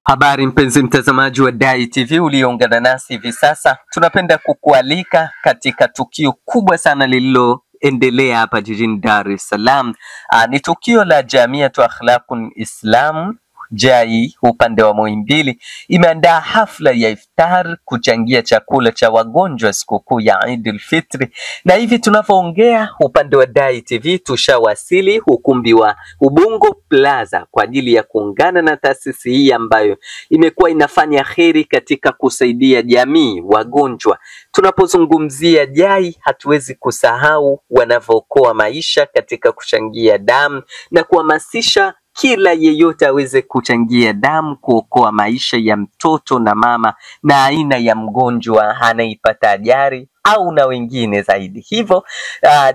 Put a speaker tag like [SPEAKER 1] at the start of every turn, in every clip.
[SPEAKER 1] Habari mpenzi mtazamaji wa Dai TV ulioungana nasi hivi sasa. Tunapenda kukualika katika tukio kubwa sana lililoendelea hapa jijini Dar es Salaam. Ni tukio la Jamiatu Akhlaqul Islam JAI upande wa Muhimbili imeandaa hafla ya iftar kuchangia chakula cha wagonjwa sikukuu ya Eid Fitri, na hivi tunavyoongea upande wa Dai TV tushawasili ukumbi wa Ubungo Plaza kwa ajili ya kuungana na taasisi hii ambayo imekuwa inafanya kheri katika kusaidia jamii wagonjwa. Tunapozungumzia JAI hatuwezi kusahau wanavyookoa maisha katika kuchangia damu na kuhamasisha kila yeyote aweze kuchangia damu kuokoa maisha ya mtoto na mama na aina ya mgonjwa anaipata ajali au na wengine zaidi. Hivyo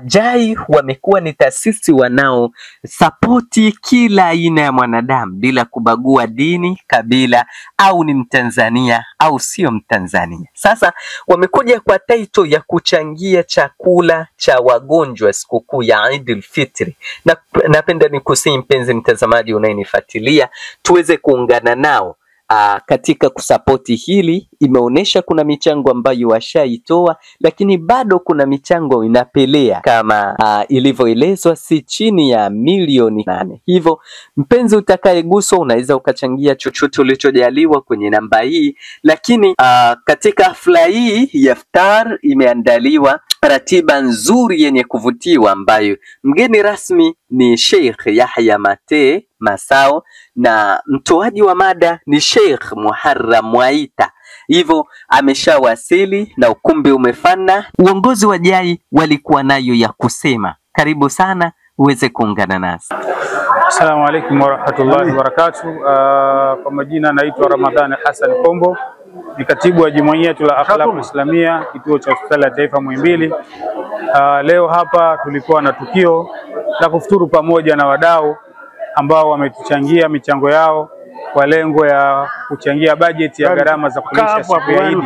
[SPEAKER 1] JAI wamekuwa ni taasisi wanao sapoti kila aina ya mwanadamu bila kubagua dini, kabila au ni Mtanzania au sio Mtanzania. Sasa wamekuja kwa title ya kuchangia chakula cha wagonjwa sikukuu ya Eid Fitri. Na napenda nikusihi mpenzi mtazamaji unayenifuatilia tuweze kuungana nao katika kusapoti hili. Imeonesha kuna michango ambayo washaitoa, lakini bado kuna michango inapelea kama ilivyoelezwa si chini ya milioni 8. Hivyo mpenzi utakayeguswa unaweza ukachangia chochote ulichojaliwa kwenye namba hii. Lakini katika hafla hii ya iftar imeandaliwa ratiba nzuri yenye kuvutiwa ambayo mgeni rasmi ni Sheikh Yahya Mate Masao na mtoaji wa mada ni Sheikh Muharram Mwaita. Hivyo ameshawasili na ukumbi umefana. Uongozi wa JAI walikuwa nayo ya kusema. Karibu sana uweze kuungana nasi.
[SPEAKER 2] Assalamu alaikum warahmatullahi wabarakatuh. Kwa majina naitwa Ramadhani Hassan Kombo, ni katibu wa Jumuiyatul Akhlaqul Islamia kituo cha hospitali ya taifa Muhimbili. Leo hapa tulikuwa na tukio la kufuturu pamoja na wadau ambao wametuchangia michango yao kwa lengo ya kuchangia bajeti ya gharama za kulisha siku ya Eid.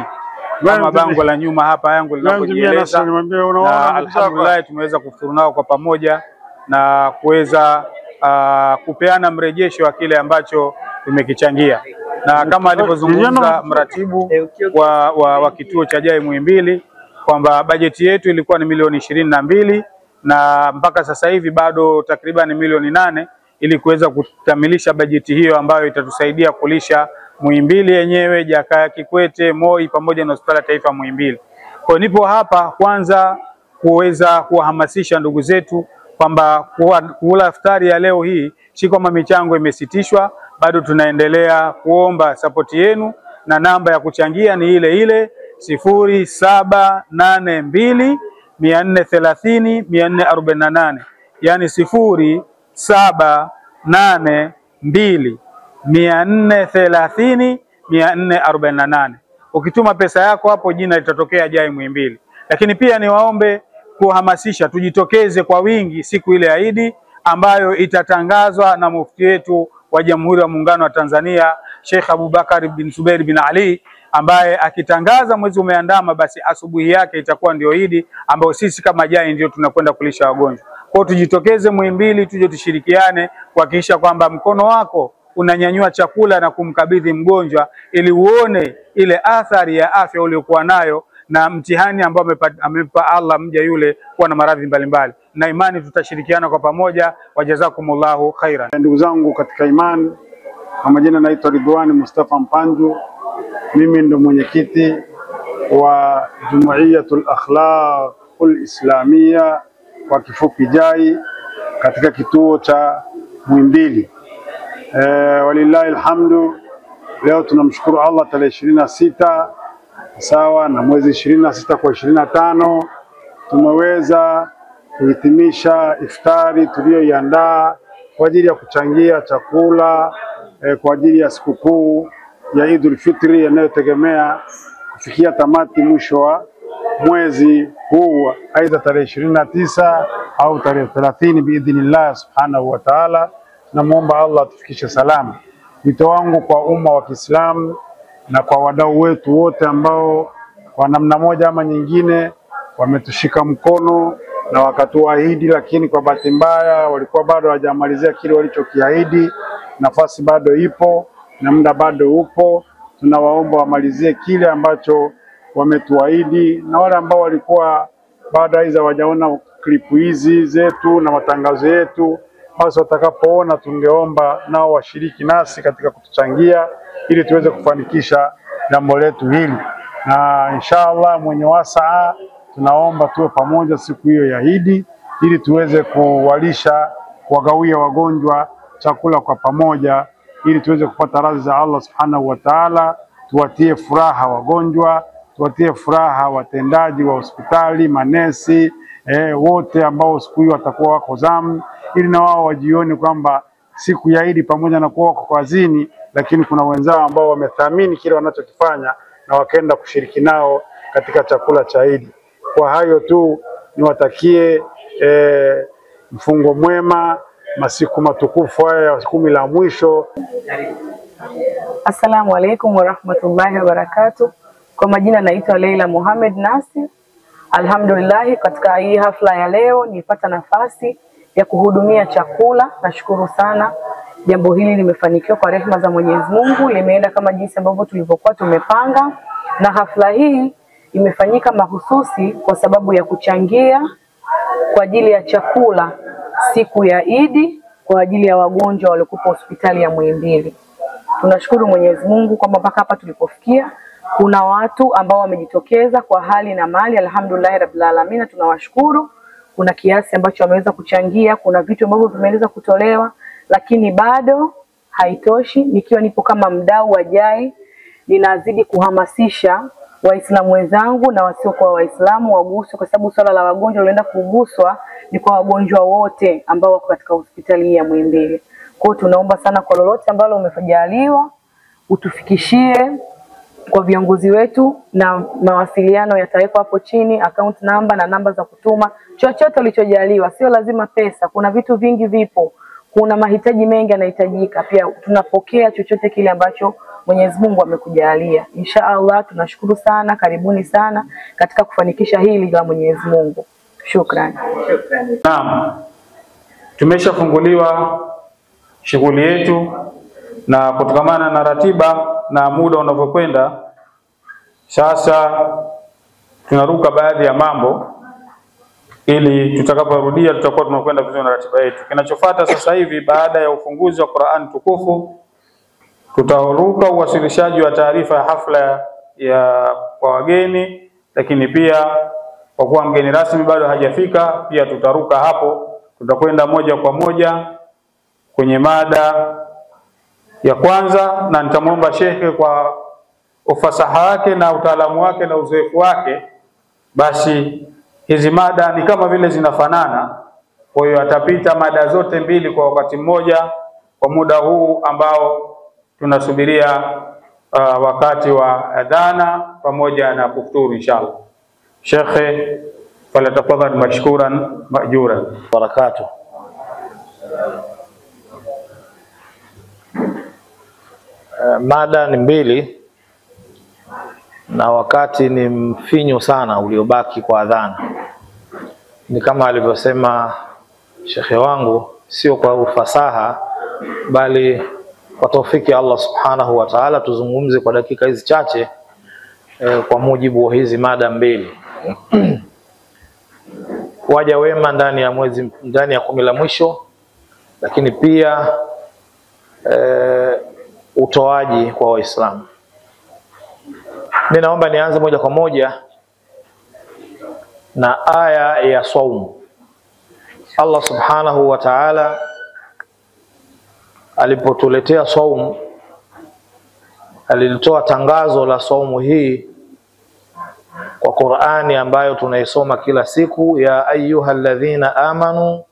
[SPEAKER 2] Kama bango la nyuma hapa yangu linavyojieleza, na alhamdulillah tumeweza kufuturu nao kwa pamoja na kuweza kupeana mrejesho wa kile ambacho tumekichangia. Na kama alivyozungumza mratibu wa kituo cha JAI Muhimbili kwamba bajeti yetu ilikuwa ni milioni 22 na mpaka sasa hivi bado takriban milioni 8 ili kuweza kukamilisha bajeti hiyo ambayo itatusaidia kulisha Muhimbili yenyewe, Jakaya Kikwete, Moi pamoja na hospitali ya taifa Muhimbili. Kwa nipo hapa kwanza kuweza kuhamasisha ndugu zetu kwamba kula iftari ya leo hii si kama michango imesitishwa, bado tunaendelea kuomba sapoti yenu, na namba ya kuchangia ni ile ile 0782 430 448, yani 0782 430 448. Ukituma pesa yako hapo jina litatokea JAI Muhimbili. Lakini pia niwaombe kuhamasisha tujitokeze kwa wingi siku ile ya Eid ambayo itatangazwa na mufti wetu wa Jamhuri ya Muungano wa Tanzania Sheikh Abubakar bin Zubair bin Ali, ambaye akitangaza mwezi umeandama basi asubuhi yake itakuwa ndio Eid ambayo sisi kama JAI ndio tunakwenda kulisha wagonjwa. Kwa tujitokeze Muhimbili, tuje tushirikiane kuhakikisha kwamba mkono wako unanyanyua chakula na kumkabidhi mgonjwa ili uone ile athari ya afya uliyokuwa nayo na mtihani ambao amepa Allah mja yule kuwa na maradhi mbalimbali. Na imani tutashirikiana kwa pamoja. Wajazakumullahu khairan.
[SPEAKER 3] Ndugu zangu katika imani, kwa majina naitwa Ridwani Mustafa Mpanju. Mimi ndo mwenyekiti wa Jumuiyatul Akhlaqul Islamia kwa kifupi JAI katika kituo cha Muhimbili. Walillahi alhamdu, leo tunamshukuru Allah tarehe 26 sawa na mwezi 26 kwa 25 tumeweza kuhitimisha iftari tuliyoiandaa kwa ajili ya kuchangia chakula kwa ajili ya sikukuu ya Eid Fitri inayotegemea kufikia tamati mwisho wa mwezi huu, aidha tarehe 29 au tarehe 30 biidhnillah subhanahu wa ta'ala. Namuomba Allah atufikishe salama. Wito wangu kwa umma wa Kiislamu na kwa wadau wetu wote ambao kwa namna moja ama nyingine wametushika mkono na wakatuahidi, lakini kwa bahati mbaya walikuwa bado hawajamalizia kile walichokiahidi. Nafasi bado ipo, na muda bado upo. Tunawaomba wamalizie kile ambacho wametuahidi, na wale ambao walikuwa baada hizo hawajaona klipu hizi zetu na matangazo yetu, basi watakapoona, tungeomba nao washiriki nasi katika kutuchangia ili tuweze kufanikisha jambo letu hili, na inshallah mwenye wasaa tunaomba tuwe pamoja siku hiyo ya Idi ili tuweze kuwalisha, kuwagawia wagonjwa chakula kwa pamoja ili tuweze kupata radhi za Allah subhanahu wa ta'ala. Tuwatie furaha wagonjwa, tuwatie furaha watendaji wa hospitali, manesi, wote ambao siku hiyo watakuwa wako zamu, ili na wao wajione kwamba siku ya Idi pamoja na kuwa wako kazini, lakini kuna wenzao ambao wamethamini kile wanachokifanya na wakaenda kushiriki nao katika chakula cha Idi. Kwa hayo tu niwatakie mfungo mwema, masiku matukufu haya ya 10 la mwisho.
[SPEAKER 4] Assalamu alaikum warahmatullahi wabarakatuh. Kwa majina naitwa Leila Mohamed Nasir. Alhamdulillah, katika hii hafla ya leo nilipata nafasi ya kuhudumia chakula. Nashukuru sana, jambo hili limefanikiwa kwa rehema za Mwenyezi Mungu, limeenda kama jinsi ambavyo tulivyokuwa tumepanga, na hafla hii imefanyika mahususi kwa sababu ya kuchangia kwa ajili ya chakula siku ya Idi kwa ajili ya wagonjwa waliokuwa hospitali ya Muhimbili. Tunashukuru Mwenyezi Mungu kwamba mpaka hapa tulipofikia kuna watu ambao wamejitokeza kwa hali na mali. Alhamdulillah rabbil alamin, tunawashukuru. Kuna kiasi ambacho wameweza kuchangia, kuna vitu ambavyo vimeweza kutolewa, lakini bado haitoshi. Nikiwa nipo kama mdau wa JAI, ninazidi kuhamasisha Waislamu wenzangu na wasiokuwa Waislamu waguswe, kwa sababu swala la wagonjwa linaenda kuguswa ni kwa wagonjwa wote ambao wako katika hospitali ya Muhimbili. Kwa hiyo tunaomba sana kwa lolote ambalo umefajaliwa utufikishie kwa viongozi wetu, na mawasiliano yatawekwa hapo chini, account number na namba za kutuma chochote ulichojaliwa. Sio lazima pesa, kuna vitu vingi vipo, kuna mahitaji mengi yanahitajika. Pia tunapokea chochote kile ambacho Mwenyezi Mungu amekujalia. Inshallah tunashukuru sana, karibuni sana katika kufanikisha hili la Mwenyezi Mungu. Shukrani.
[SPEAKER 2] Naam. Tumeshafunguliwa shughuli yetu, na kutokamana na ratiba na muda unavyokwenda sasa tunaruka baadhi ya mambo ili tutakaporudia tutakuwa tunakwenda vizuri na ratiba yetu. Kinachofuata sasa hivi, baada ya ufunguzi wa Qur'an tukufu, tutaruka uwasilishaji wa taarifa ya hafla ya kwa wageni, lakini pia kwa kuwa mgeni rasmi bado hajafika, pia tutaruka hapo. Tutakwenda moja kwa moja kwenye mada ya kwanza, na nitamwomba shekhe kwa ufasaha wake na utaalamu wake na uzoefu wake, basi hizi mada ni kama vile zinafanana, kwa hiyo atapita mada zote mbili kwa wakati mmoja kwa muda huu ambao tunasubiria wakati wa adhana pamoja na kufuturu inshallah. Shekhe, falyatafadhal mashkuran majuran.
[SPEAKER 5] Barakatuh. Mada ni mbili na wakati ni mfinyu sana uliobaki kwa adhana. Ni kama alivyosema shekhe wangu, sio kwa ufasaha bali kwa taufiki ya Allah subhanahu wa ta'ala tuzungumze kwa dakika hizi chache kwa mujibu wa hizi mada mbili. Waja wema ndani ya 10 la mwisho, lakini pia utoaji kwa Waislamu. Mimi naomba nianze moja kwa moja na aya ya saumu. Allah subhanahu wa ta'ala alipotuletea saumu, alilitoa tangazo la saumu hii kwa Qur'ani ambayo tunaisoma kila siku, ya ayyuhalladhina amanu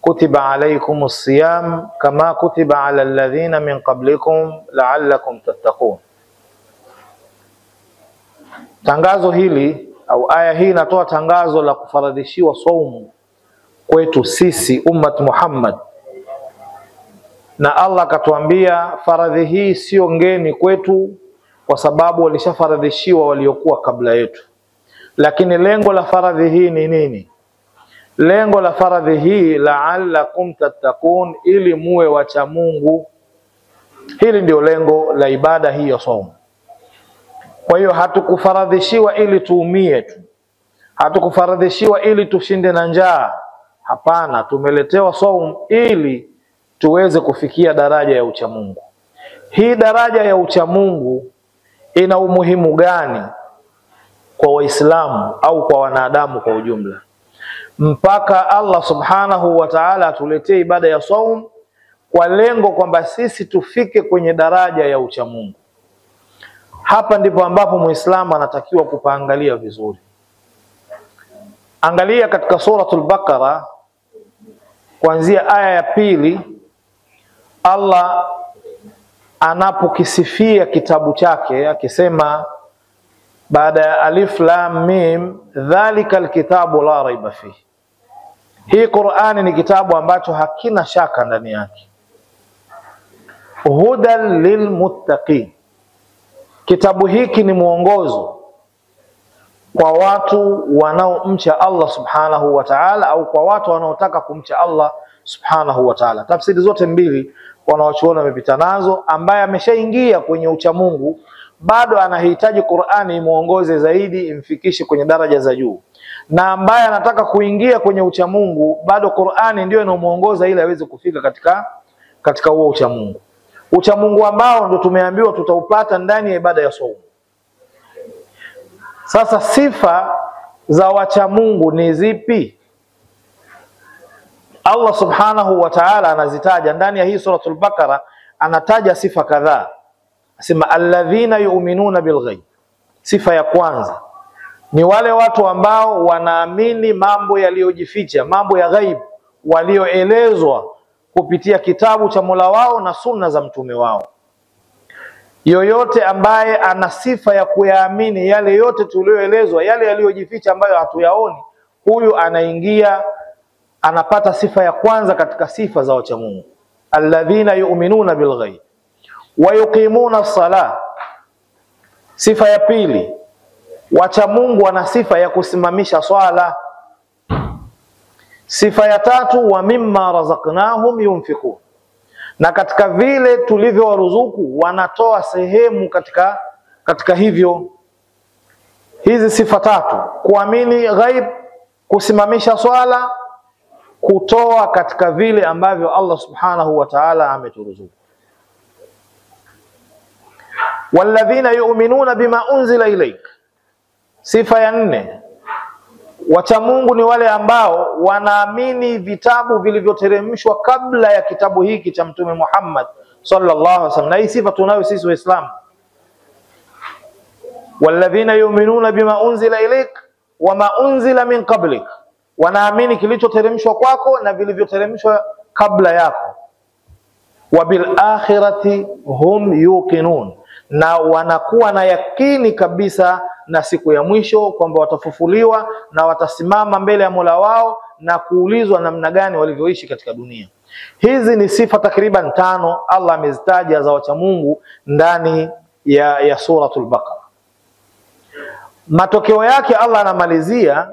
[SPEAKER 5] kutiba alaykumus siyam kama kutiba ala alladhina min qablikum la'allakum tattaqun. Tangazo hili au aya hii inatoa tangazo la kufaradhishiwa saumu kwetu sisi ummat Muhammad, na Allah akatuambia faradhi hii sio ngeni kwetu kwa sababu walishafaradhishiwa waliokuwa kabla yetu. Lakini lengo la faradhi hii ni nini? Lengo la faradhi hii la'allakum tattaqun, ili muwe wacha Mungu. Hili ndio lengo la ibada hii ya saumu. Kwa hiyo hatukufaradhishiwa ili tuumie tu, hatukufaradhishiwa ili tushinde na njaa. Hapana, tumeletewa saumu ili tuweze kufikia daraja ya uchamungu. Hii daraja ya uchamungu ina umuhimu gani kwa Waislamu au kwa wanadamu kwa ujumla, mpaka Allah subhanahu wa ta'ala atuletee ibada ya saum kwa lengo kwamba sisi tufike kwenye daraja ya uchamungu? Hapa ndipo ambapo Muislamu anatakiwa kupaangalia vizuri. Angalia katika suratul Baqara kuanzia aya ya 2, Allah anapokisifia kitabu chake akisema, baada ya alif lam mim, dhalikal kitabu la raiba fihi. Hii Qur'ani ni kitabu ambacho hakina shaka ndani yake. Hudan lilmuttaqin, kitabu hiki ni mwongozo kwa watu wanaomcha Allah subhanahu wa ta'ala, au kwa watu wanaotaka kumcha Allah subhanahu wa ta'ala. Tafsiri zote mbili wanaochuona wamepita nazo. Ambaye ameshaingia kwenye uchamungu bado anahitaji Qur'ani imuongoze zaidi, imfikishe kwenye daraja za juu, na ambaye anataka kuingia kwenye uchamungu bado Qur'ani ndio inamuongoza ili aweze kufika katika huo uchamungu. Uchamungu ambao ndio tumeambiwa tutaupata ndani ya ibada ya saumu. Sasa sifa za wachamungu ni zipi? Allah subhanahu wa ta'ala anazitaja ndani ya hii suratul Baqara, anataja sifa kadhaa. Asema alladhina yu'minuna bilghaib. Sifa ya kwanza ni wale watu ambao wanaamini mambo yaliyojificha, mambo ya ghaib walioelezwa kupitia kitabu cha Mola wao na sunna za mtume wao. Yoyote ambaye ana sifa ya kuyaamini yale yote tulioelezwa, yale yaliyojificha ambayo hatuyaoni, huyu anaingia, anapata sifa ya kwanza katika sifa za wacha Mungu. Alladhina yu'minuna bilghaib wa yuqimuna as-salah. Sifa ya pili, wacha Mungu wana sifa ya kusimamisha swala. Sifa ya tatu, wa mimma razaqnahum yunfiqun, na katika vile tulivyowaruzuku wanatoa sehemu katika hivyo. Hizi sifa tatu, kuamini ghaib, kusimamisha swala, kutoa katika vile ambavyo Allah subhanahu wa ta'ala ameturuzuku. Walladhina yu'minuna bima unzila ilayk. Sifa ya 4, wacha Mungu ni wale ambao wanaamini vitabu vilivyoteremshwa kabla ya kitabu hiki cha Mtume Muhammad sallallahu alaihi wasallam. Na hii sifa tunayo sisi Waislamu. Walladhina yu'minuna bima unzila ilayk wama unzila min qablik, wanaamini kilichoteremshwa kwako na vilivyoteremshwa kabla yako. Wabil akhirati hum yuqinun, na wanakuwa na yakini kabisa na siku ya mwisho kwamba watafufuliwa na watasimama mbele ya Mola wao na kuulizwa namna gani walivyoishi katika dunia. Hizi ni sifa takriban 5 Allah amezitaja za wacha Mungu ndani ya suratul Baqara. Matokeo yake Allah anamalizia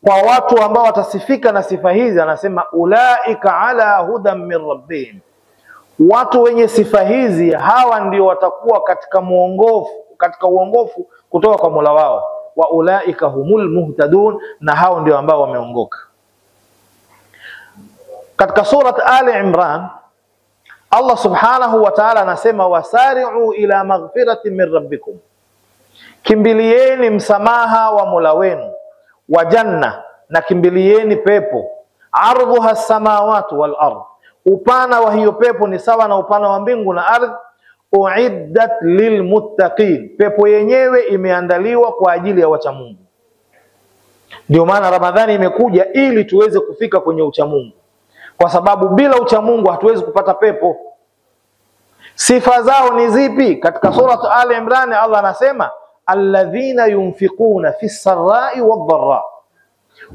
[SPEAKER 5] kwa watu ambao watasifika na sifa hizi, anasema ulaika ala hudan min rabbihim. Watu wenye sifa hizi hawa ndio watakuwa katika uongofu kutoka kwa Mola wao. Wa ulaika humul muhtadun, na hao ndio ambao wameongoka. Katika surat Ali Imran Allah subhanahu wa ta'ala anasema wasari'u ila maghfiratin min rabbikum, kimbilieni msamaha wa Mola wenu, wa janna, na kimbilieni pepo, ardhuha samawati wal ardh, upana wa hiyo pepo ni sawa na upana wa mbingu na ardhi. Uiddat lilmuttaqin, pepo yenyewe imeandaliwa kwa ajili ya wacha Mungu. Ndio maana Ramadhani imekuja ili tuweze kufika kwenye ucha Mungu, kwa sababu bila ucha Mungu hatuwezi kupata pepo. Sifa zao ni zipi? Katika surat Ali Imran Allah anasema alladhina yunfiquna fis sarai wadh-dharra.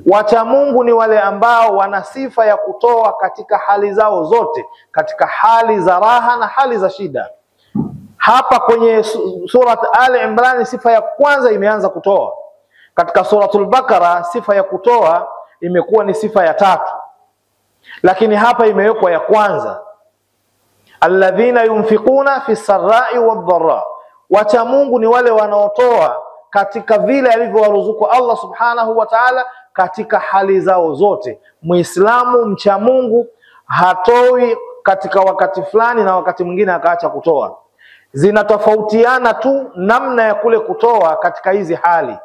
[SPEAKER 5] Wacha Mungu ni wale ambao wana sifa ya kutoa katika hali zao zote, katika hali za raha na hali za shida. Hapa kwenye surat Ali Imran sifa ya kwanza imeanza kutoa. Katika suratul Baqara sifa ya kutoa imekuwa ni sifa ya 3, lakini hapa imewekwa ya kwanza. alladhina yunfikuna fi sarra'i wadh-dharra, wacha Mungu ni wale wanaotoa katika vile alivyowaruzuku Allah subhanahu wa ta'ala katika hali zao zote. Muislamu mcha Mungu hatoi katika wakati fulani na wakati mwingine akaacha kutoa. Zinatofautiana tu namna ya kule kutoa katika hizi hali.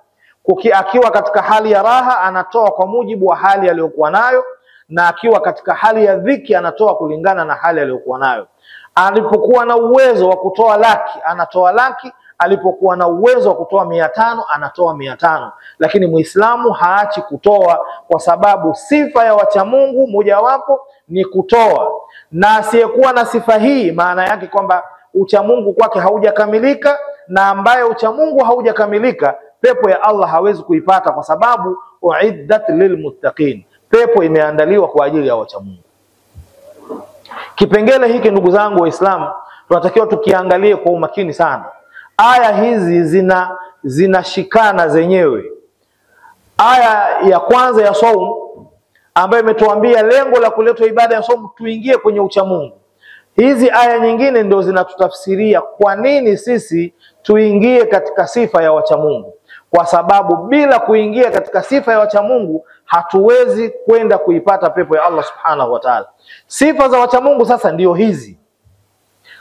[SPEAKER 5] Akiwa katika hali ya raha anatoa kwa mujibu wa hali aliyokuwa nayo, na akiwa katika hali ya dhiki anatoa kulingana na hali aliyokuwa nayo. Alipokuwa na uwezo wa kutoa laki anatoa laki, alipokuwa na uwezo wa kutoa 500 anatoa 500. Lakini Muislamu haachi kutoa, kwa sababu sifa ya wacha Mungu mojawapo ni kutoa. Na asiyekuwa na sifa hii maana yake kwamba uchamungu kwake haujakamilika, na ambaye uchamungu haujakamilika pepo ya Allah hawezi kuipata, kwa sababu uiddat lilmuttaqin, pepo imeandaliwa kwa ajili ya wachamungu. Kipengele hiki ndugu zangu Waislamu tunatakiwa tukiangalie kwa umakini sana. Aya hizi zinashikana zenyewe. Aya ya kwanza ya saum ambayo imetuambia lengo la kuletwa ibada ya saum tuingie kwenye uchamungu. Hizi aya nyingine ndio zinatutafsiria kwa nini sisi tuingie katika sifa ya wachamungu. Kwa sababu bila kuingia katika sifa ya wachamungu hatuwezi kwenda kuipata pepo ya Allah subhanahu wa ta'ala. Sifa za wachamungu sasa ndio hizi.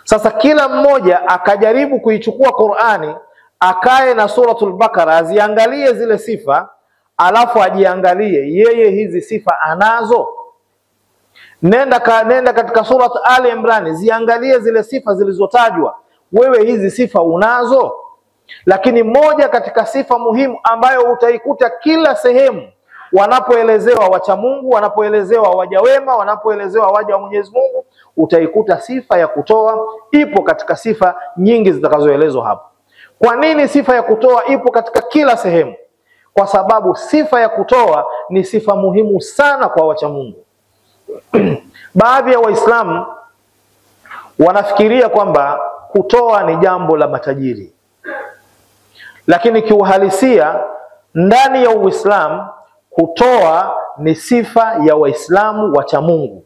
[SPEAKER 5] Sasa kila mmoja akajaribu kuichukua Qur'ani, akae na suratul Baqara, aziangalie zile sifa, alafu ajiangalie yeye hizi sifa anazo. Nenda katika surat Ali Imran, ziangalie zile sifa zilizotajwa, wewe hizi sifa unazo. Lakini moja katika sifa muhimu ambayo utaikuta kila sehemu wanapoelezewa wacha Mungu, wanapoelezewa waja wema, wanapoelezewa waja wa Mwenyezi Mungu, utaikuta sifa ya kutoa ipo katika sifa nyingi zitakazoelezwa hapo. Kwa nini sifa ya kutoa ipo katika kila sehemu? Kwa sababu sifa ya kutoa ni sifa muhimu sana kwa wacha Mungu. Baadhi ya Waislamu wanafikiria kwamba kutoa ni jambo la matajiri, lakini kiuhalisia ndani ya Uislamu kutoa ni sifa ya Waislamu wacha Mungu.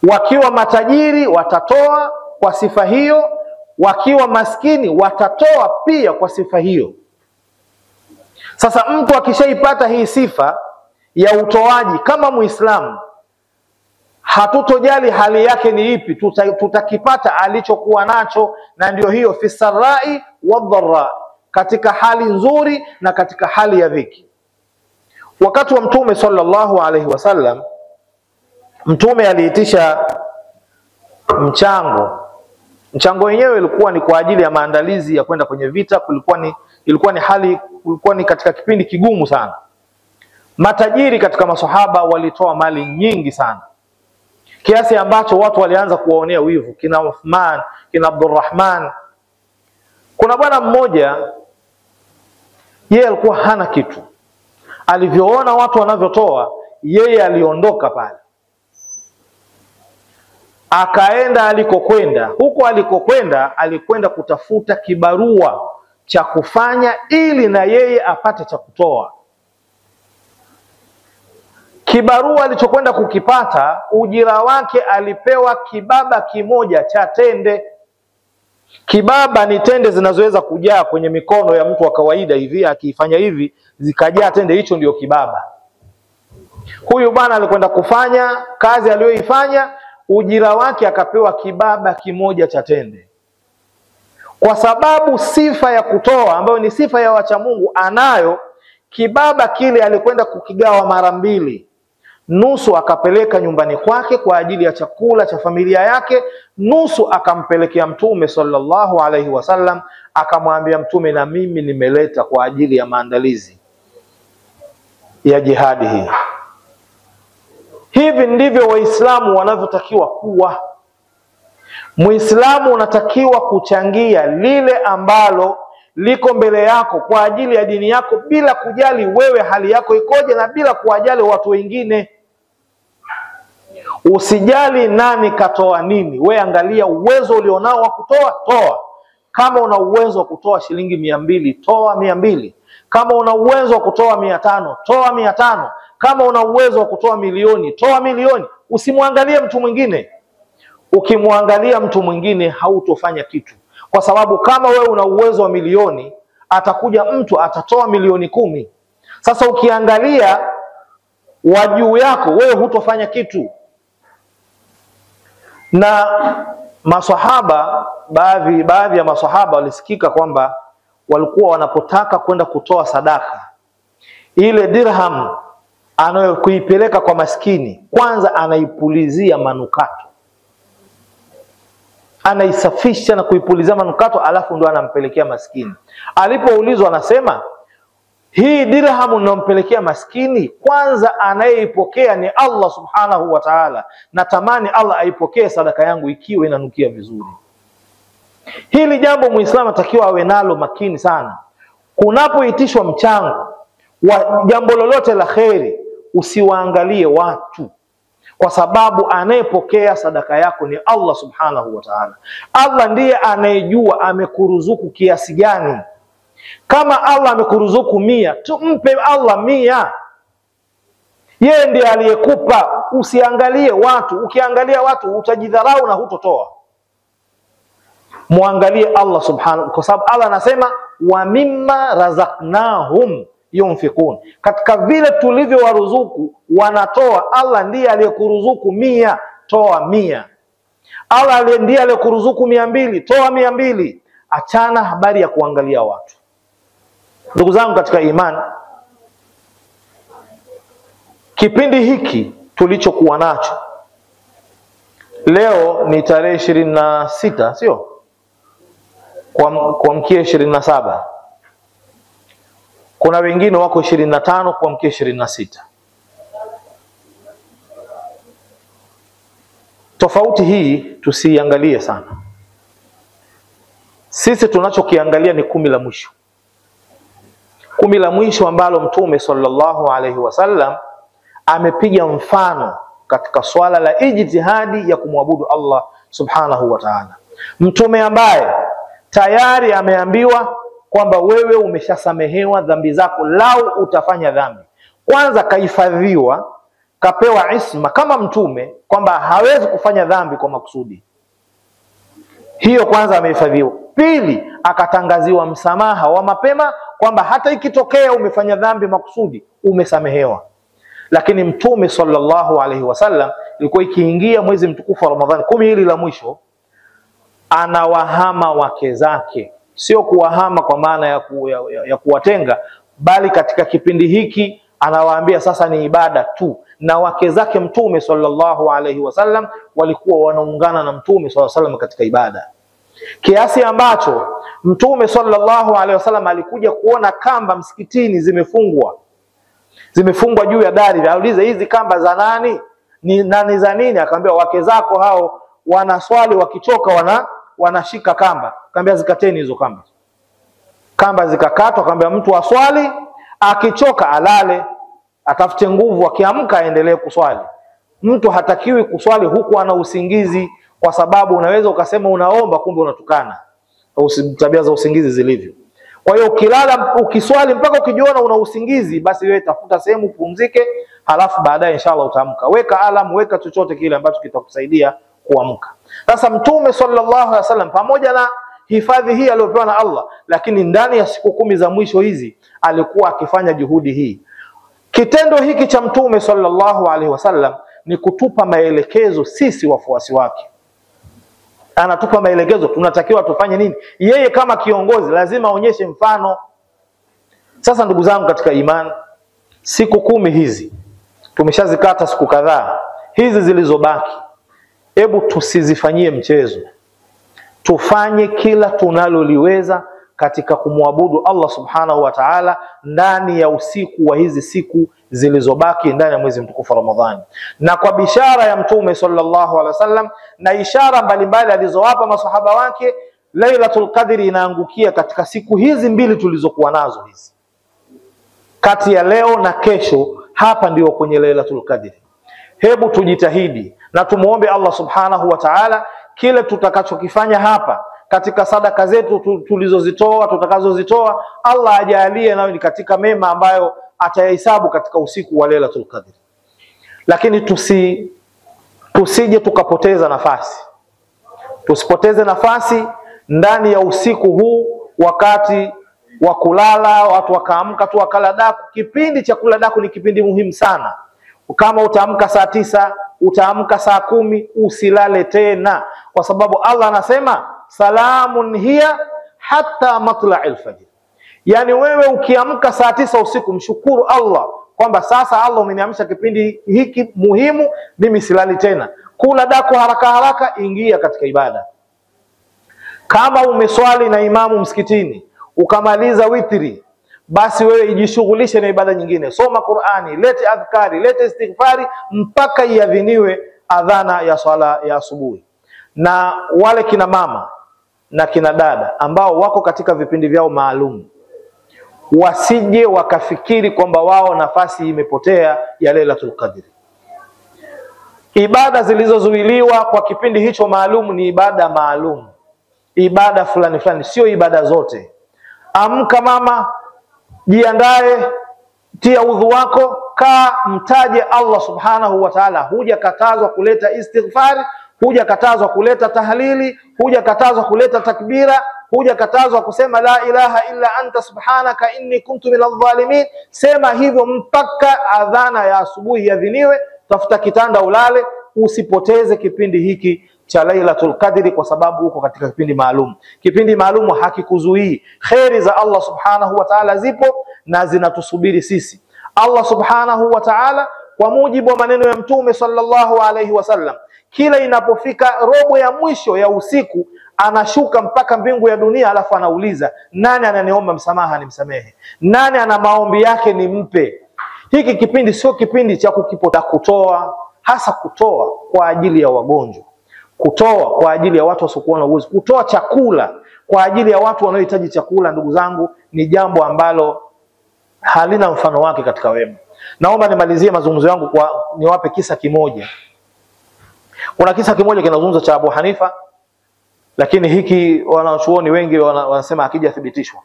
[SPEAKER 5] Wakiwa matajiri watatoa kwa sifa hiyo, wakiwa maskini watatoa pia kwa sifa hiyo. Sasa mtu akishaipata hii sifa ya utoaji kama Muislamu, hatutojali hali yake ni ipi, tutakipata alichokuwa nacho, na ndio hiyo fisarai wadharra, katika hali nzuri na katika hali ya dhiki. Wakati wa Mtume sallallahu alaihi wasallam, Mtume aliitisha mchango. Mchango wenyewe ilikuwa ni kwa ajili ya maandalizi ya kwenda kwenye vita. Kulikuwa ni katika kipindi kigumu sana. Matajiri katika masahaba walitoa mali nyingi sana, kiasi ambacho watu walianza kuwaonea wivu, kina Uthman, kina Abdurrahman. Kuna bwana mmoja, yeye alikuwa hana kitu. Alivyoona watu wanavyotoa, yeye aliondoka pale, akaenda alikokwenda. Huko alikokwenda, alikwenda kutafuta kibarua cha kufanya ili na yeye apate cha kutoa. Kibarua alichokwenda kukipata, ujira wake alipewa kibaba kimoja cha tende. Kibaba ni tende zinazoweza kujaa kwenye mikono ya mtu wa kawaida hivi, akifanya hivi zikajaa tende, hicho ndio kibaba. Huyu bwana alikwenda kufanya kazi aliyoifanya, ujira wake akapewa kibaba kimoja cha tende. Kwa sababu sifa ya kutoa ambayo ni sifa ya wacha Mungu anayo, kibaba kile alikwenda kukigawa mara mbili. Nusu akapeleka nyumbani kwake kwa ajili ya chakula cha familia yake, nusu akampelekea Mtume sallallahu alaihi wasallam, akamwambia Mtume, na mimi nimeleta kwa ajili ya maandalizi ya jihadi hii. Hivi ndivyo Waislamu wanavyotakiwa kuwa. Muislamu unatakiwa kuchangia lile ambalo liko mbele yako kwa ajili ya dini yako, bila kujali wewe hali yako ikoje na bila kuwajali watu wengine. Usijali nani katoa nini, wewe angalia uwezo ulionao wa kutoa, toa. Kama una uwezo wa kutoa shilingi 200, toa 200. Kama una uwezo wa kutoa 500, toa 500. Kama una uwezo wa kutoa milioni, toa milioni. Usimwangalie mtu mwingine. ukimwangalia mtu mwingine hautofanya kitu, kwa sababu kama wewe una uwezo wa milioni, atakuja mtu atatoa milioni 10. Sasa ukiangalia wa juu yako, wewe hutofanya kitu. Na maswahaba, baadhi ya maswahaba walisikika kwamba walikuwa wanapotaka kwenda kutoa sadaka, ile dirham anayokuipeleka kwa maskini, kwanza anaipulizia manukato, anaisafisha na kuipulizia manukato, alafu ndo anampelekea maskini. Alipoulizwa anasema, hii dirham unampelekea maskini, kwanza anayeipokea ni Allah subhanahu wa ta'ala, natamani Allah aipokee sadaka yangu ikiwa inanukia vizuri. Hili jambo Muislamu atakiwa awe nalo makini sana. Kunapoitishwa mchango wa jambo lolote la kheri, usiwaangalie watu, kwa sababu anayepokea sadaka yako ni Allah subhanahu wa ta'ala. Allah ndiye anayejua amekuruzuku kiasi gani. Kama Allah amekuruzuku 100, tumpe Allah 100. Yeye ndiye aliyekupa, usiangalie watu. Ukiangalia watu utajidharau na hutotoa. Muangalie Allah subhanahu, kwa sababu Allah anasema wa mimma razaqnahum yunfikun, katika vile tulivyowaruzuku wanatoa. Allah ndiye aliyekuruzuku 100, toa 100. Allah ndiye aliyekuruzuku 200, toa 200. Achana habari ya kuangalia watu. Ndugu zangu katika imani, kipindi hiki tulichokuwa nacho leo ni tarehe 26, sio? Kuamkia 27. Kuna wengine wako 25 kuamkia 26. Tofauti hii tusiangalie sana. Sisi tunachokiangalia ni 10 la mwisho. 10 la mwisho ambalo Mtume sallallahu alaihi wasallam amepiga mfano katika swala la ijtihadi ya kumwabudu Allah subhanahu wa ta'ala. Mtume ambaye tayari ameambiwa kwamba wewe umeshasamehewa dhambi zako lau utafanya dhambi. Kwanza kahifadhiwa, kapewa isma kama mtume kwamba hawezi kufanya dhambi kwa makusudi. Hiyo kwanza amehifadhiwa. Pili, akatangaziwa msamaha wa mapema kwamba hata ikitokea umefanya dhambi makusudi umesamehewa. Lakini Mtume sallallahu alaihi wasallam ilikuwa ikiingia mwezi mtukufu wa Ramadhani, 10 hili la mwisho, anawahama wake zake. Sio kuwahama kwa maana ya kuwatenga, bali katika kipindi hiki anawaambia sasa ni ibada tu. Na wake zake Mtume sallallahu alaihi wasallam walikuwa wanaungana na Mtume sallallahu alaihi wasallam katika ibada, kiasi ambacho Mtume sallallahu alaihi wasallam alikuja kuona kamba msikitini zimefungwa juu ya dari. Auliza, hizi kamba za nani? Ni za nini? Akamwambia, wake zako hao wanaswali, wakichoka wanashika kamba. Akamwambia, zikateni hizo kamba. Kamba zikakatwa. Akamwambia, mtu aswali, akichoka alale, atafute nguvu, akiamka aendelee kuswali. Mtu hatakiwi kuswali huku ana usingizi, kwa sababu unaweza ukasema unaomba kumbe unatukana. Tabia za usingizi zilivyo. Kwa hiyo ukilala, ukiswali mpaka ukijiona una usingizi, basi wewe tafuta sehemu pumzike, halafu baadaye inshallah utaamka. Weka alarm, weka chochote kile ambacho kitakusaidia kuamka. Sasa Mtume sallallahu alaihi wasallam pamoja na hifadhi hii aliyopewa na Allah, lakini ndani ya siku 10 za mwisho hizi alikuwa akifanya juhudi hii. Kitendo hiki cha Mtume sallallahu alaihi wasallam ni kutupa maelekezo sisi wafuasi wake. Anatupa maelekezo tunatakiwa tufanye nini. Yeye kama kiongozi lazima aonyeshe mfano. Sasa ndugu zangu katika imani, siku 10 hizi tumeshazikata siku kadhaa. Hizi zilizobaki, hebu tusizifanyie mchezo. Tufanye kila tunaloliweza katika kumwabudu Allah subhanahu wa ta'ala ndani ya usiku wa hizi siku zilizobaki ndani ya mwezi mtukufu wa Ramadhani. Na kwa bishara ya Mtume sallallahu alaihi wasallam na ishara mbalimbali alizowapa masahaba wake, Lailatul Qadri inaangukia katika siku hizi 2 tulizokuwa nazo hizi. Kati ya leo na kesho, hapa ndio kwenye Lailatul Qadri. Hebu tujitahidi na tumuombe Allah subhanahu wa ta'ala kile tutakachokifanya hapa katika sadaka zetu tulizozitoa, tutakazozitoa, Allah ajalie nayo ni katika mema ambayo atayahesabu katika usiku wa Lailatul Qadr. Lakini tusije tukapoteza nafasi Tusipoteze nafasi ndani ya usiku huu, wakati wa kulala watu wakaamka tu wakala daku. Kipindi cha kula daku ni kipindi muhimu sana. Kama utaamka saa 9, utaamka saa 10, usilale tena, kwa sababu Allah anasema salamun hiya hatta matla'il fajr. Yani wewe ukiamka saa 9 usiku, mshukuru Allah kwamba sasa Allah umeniamsha kipindi hiki muhimu, mimi silali tena. Kula daku haraka haraka, ingia katika ibada. Kama umeswali na imamu msikitini ukamaliza witri, basi wewe ijishughulishe na ibada nyingine. Soma Qur'ani, lete adhkari, lete istighfari mpaka iadhiniwe adhana ya swala ya asubuhi. Na wale kina mama na kina dada ambao wako katika vipindi vyao maalum, wasije wakafikiri kwamba wao nafasi imepotea ya Lailatul Qadr. Ibada zilizozuiliwa kwa kipindi hicho maalum ni ibada maalum, ibada fulani fulani, sio ibada zote. Amka mama, jiandae, tia udhu wako, kaa, mtaje Allah subhanahu wa ta'ala. Huja katazwa kuleta istighfari, huja katazwa kuleta tahlili, huja katazwa kuleta takbira, huja katazwa kusema la ilaha illa anta subhanaka inni kuntu minadh dhalimin. Sema hivyo mpaka adhana ya asubuhi yadhiniwe. Tafuta kitanda ulale, usipoteze kipindi hiki cha Lailatul Qadri, kwa sababu uko katika kipindi maalum. Kipindi maalum hakikuzuii. Khairi za Allah subhanahu wa ta'ala zipo na zinatusubiri sisi. Allah subhanahu wa ta'ala kwa mujibu wa maneno ya Mtume sallallahu alayhi wasallam, kila inapofika robo ya mwisho ya usiku anashuka mpaka mbingu ya dunia, alafu anauliza, nani ananiomba msamaha nimsamehe? Nani ana maombi yake nimpe? Hiki kipindi sio kipindi cha kukipota, kutoa, hasa kutoa kwa ajili ya wagonjwa, kutoa kwa ajili ya watu wasiokuwa na uwezo, kutoa chakula kwa ajili ya watu wanaohitaji chakula. Ndugu zangu, ni jambo ambalo halina mfano wake katika wema. Naomba nimalizie mazungumzo yangu kwa niwape kisa kimoja. Kuna kisa kimoja kinazungumza cha Abu Hanifa, lakini hiki wanachuoni wengi wanasema hakijathibitishwa.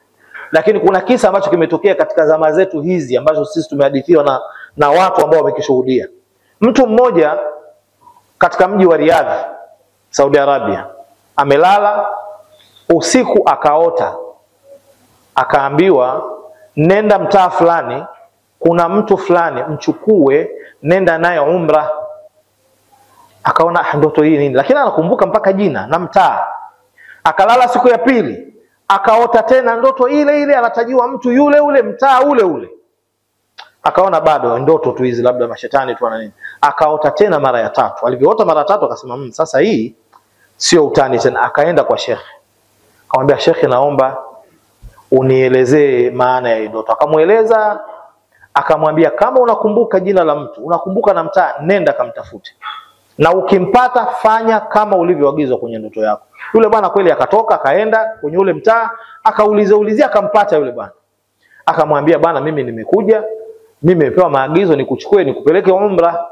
[SPEAKER 5] Lakini kuna kisa ambacho kimetokea katika zama zetu hizi ambacho sisi tumehadithiwa na watu ambao wamekishuhudia. Mtu mmoja katika mji wa Riyadh, Saudi Arabia, amelala usiku, akaota, akaambiwa nenda mtaa fulani, kuna mtu fulani mchukue, nenda naye umra. Akaona ndoto hii nini, lakini anakumbuka mpaka jina na mtaa. Akalala siku ya pili, akaota tena ndoto ile ile, anatajiwa mtu yule ule, mtaa ule ule. Akaona bado ndoto tu hizi, labda mashetani tu na nini. Akaota tena mara ya tatu. Alivyoota mara ya tatu akasema sasa hii sio utani tena. Akaenda kwa shekhe, akamwambia shekhe, naomba unielezee maana ya ndoto. Akamueleza, akamwambia kama unakumbuka jina la mtu, unakumbuka na mtaa, nenda kamtafute, na ukimpata fanya kama ulivyoagizwa kwenye ndoto yako. Yule bwana kweli akatoka, akaenda kwenye ule mtaa, akaulizia, akampata yule bwana. Akamwambia bwana, mimi nimekuja, mimi nimepewa maagizo nikuchukue nikupeleke umra.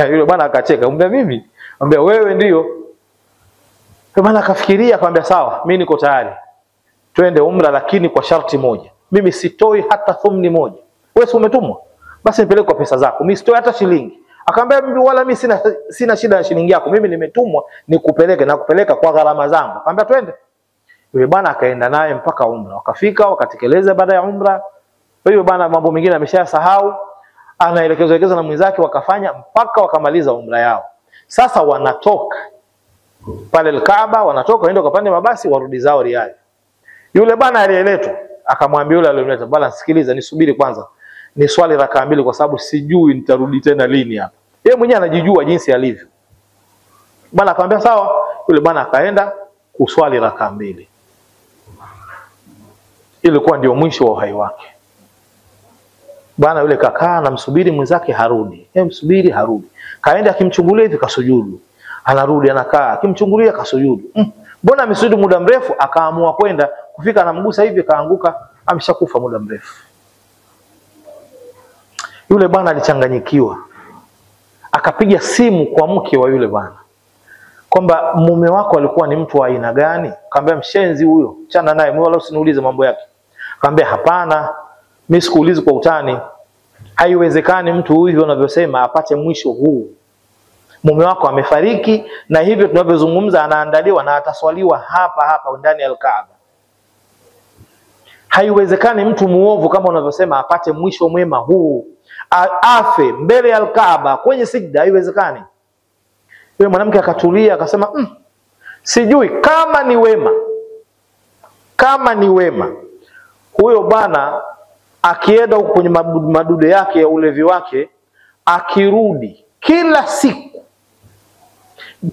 [SPEAKER 5] Yule bwana akacheka, akamwambia mimi? Akamwambia wewe ndio. Yule bwana akafikiria, akamwambia sawa, mimi niko tayari, twende umra, lakini kwa sharti moja, mimi sitoi hata thumni moja. Wewe si umetumwa, basi nipeleke kwa pesa zako, mimi sitoi hata shilingi. Akamwambia wala mimi sina shida na shilingi yako, mimi nimetumwa nikupeleke, na kupeleka kwa gharama zangu. Akamwambia twende. Yule bwana akaenda naye mpaka umra, wakafika, wakatekeleza baada ya umra. Yule bwana mambo mengine ameshasahau, anaelekezwa na mwenzake, wakafanya mpaka wakamaliza umra yao. Sasa wanatoka pale al-Kaaba, wanatoka waenda kupanda mabasi warudi zao Riyadh. Yule bwana aliyeletwa akamwambia yule aliyemleta, bwana sikiliza, nisubiri kwanza, ni swali rakaa 2 kwa sababu sijui nitarudi tena lini hapa. Yeye mwenyewe anajijua jinsi alivyo. Bwana akamwambia sawa. Yule bwana akaenda kuswali rakaa 2. Ilikuwa ndio mwisho wa uhai wake. Bwana yule kakaa na msubiri mwenzake harudi. Msubiri harudi. Kaenda akimchungulia hivi kasujudu. Anarudi anakaa, akimchungulia kasujudu. Mbona amesujudu muda mrefu? Akaamua kwenda, kufika anamgusa hivi kaanguka, ameshakufa muda mrefu. Yule bwana alichanganyikiwa. Akapiga simu kwa mke wa yule bwana, kwamba mume wako alikuwa ni mtu wa aina gani? Akamwambia mshenzi huyo, chana naye, wala usiniulize mambo yake. Akamwambia hapana, mimi sikuulizi kwa utani. Haiwezekani mtu huyu unavyosema apate mwisho huu. mume wako amefariki, na hivyo tunavyozungumza anaandaliwa na ataswaliwa hapa hapa ndani ya Al-Kaaba. Haiwezekani mtu muovu kama unavyosema apate mwisho mwema huu, afe mbele ya Al-Kaaba kwenye sijda. Haiwezekani. Yule mwanamke akatulia akasema, sijui kama ni wema, kama ni wema huyo bwana akienda huko kwenye madude yake ya ulevi wake, akirudi kila siku.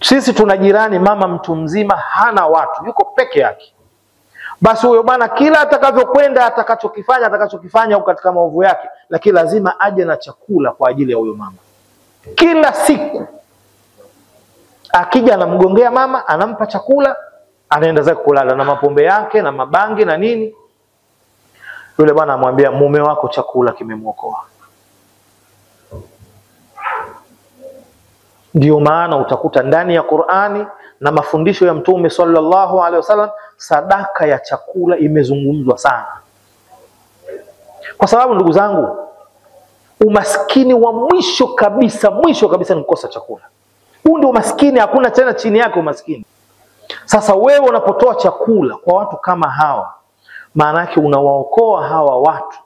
[SPEAKER 5] Sisi tuna jirani mama mtu mzima, hana watu, yuko peke yake. Basi huyo bwana kila atakavyokwenda, atakachokifanya huko katika maovu yake, lakini lazima aje na chakula kwa ajili ya huyo mama. Kila siku akija anamgongea mama, anampa chakula, anaenda zake kulala na mapombe yake na mabangi na nini. Yule bwana amwambia, mume wako chakula kimemwokoa. Ndio maana utakuta ndani ya Qur'ani na mafundisho ya Mtume sallallahu alaihi wasallam sadaka ya chakula imezungumzwa sana. Kwa sababu ndugu zangu, umaskini wa mwisho kabisa ni kukosa chakula. Huu ndio umaskini, hakuna tena chini yake umaskini. Sasa wewe unapotoa chakula kwa watu kama hawa, maana yake unawaokoa hawa watu.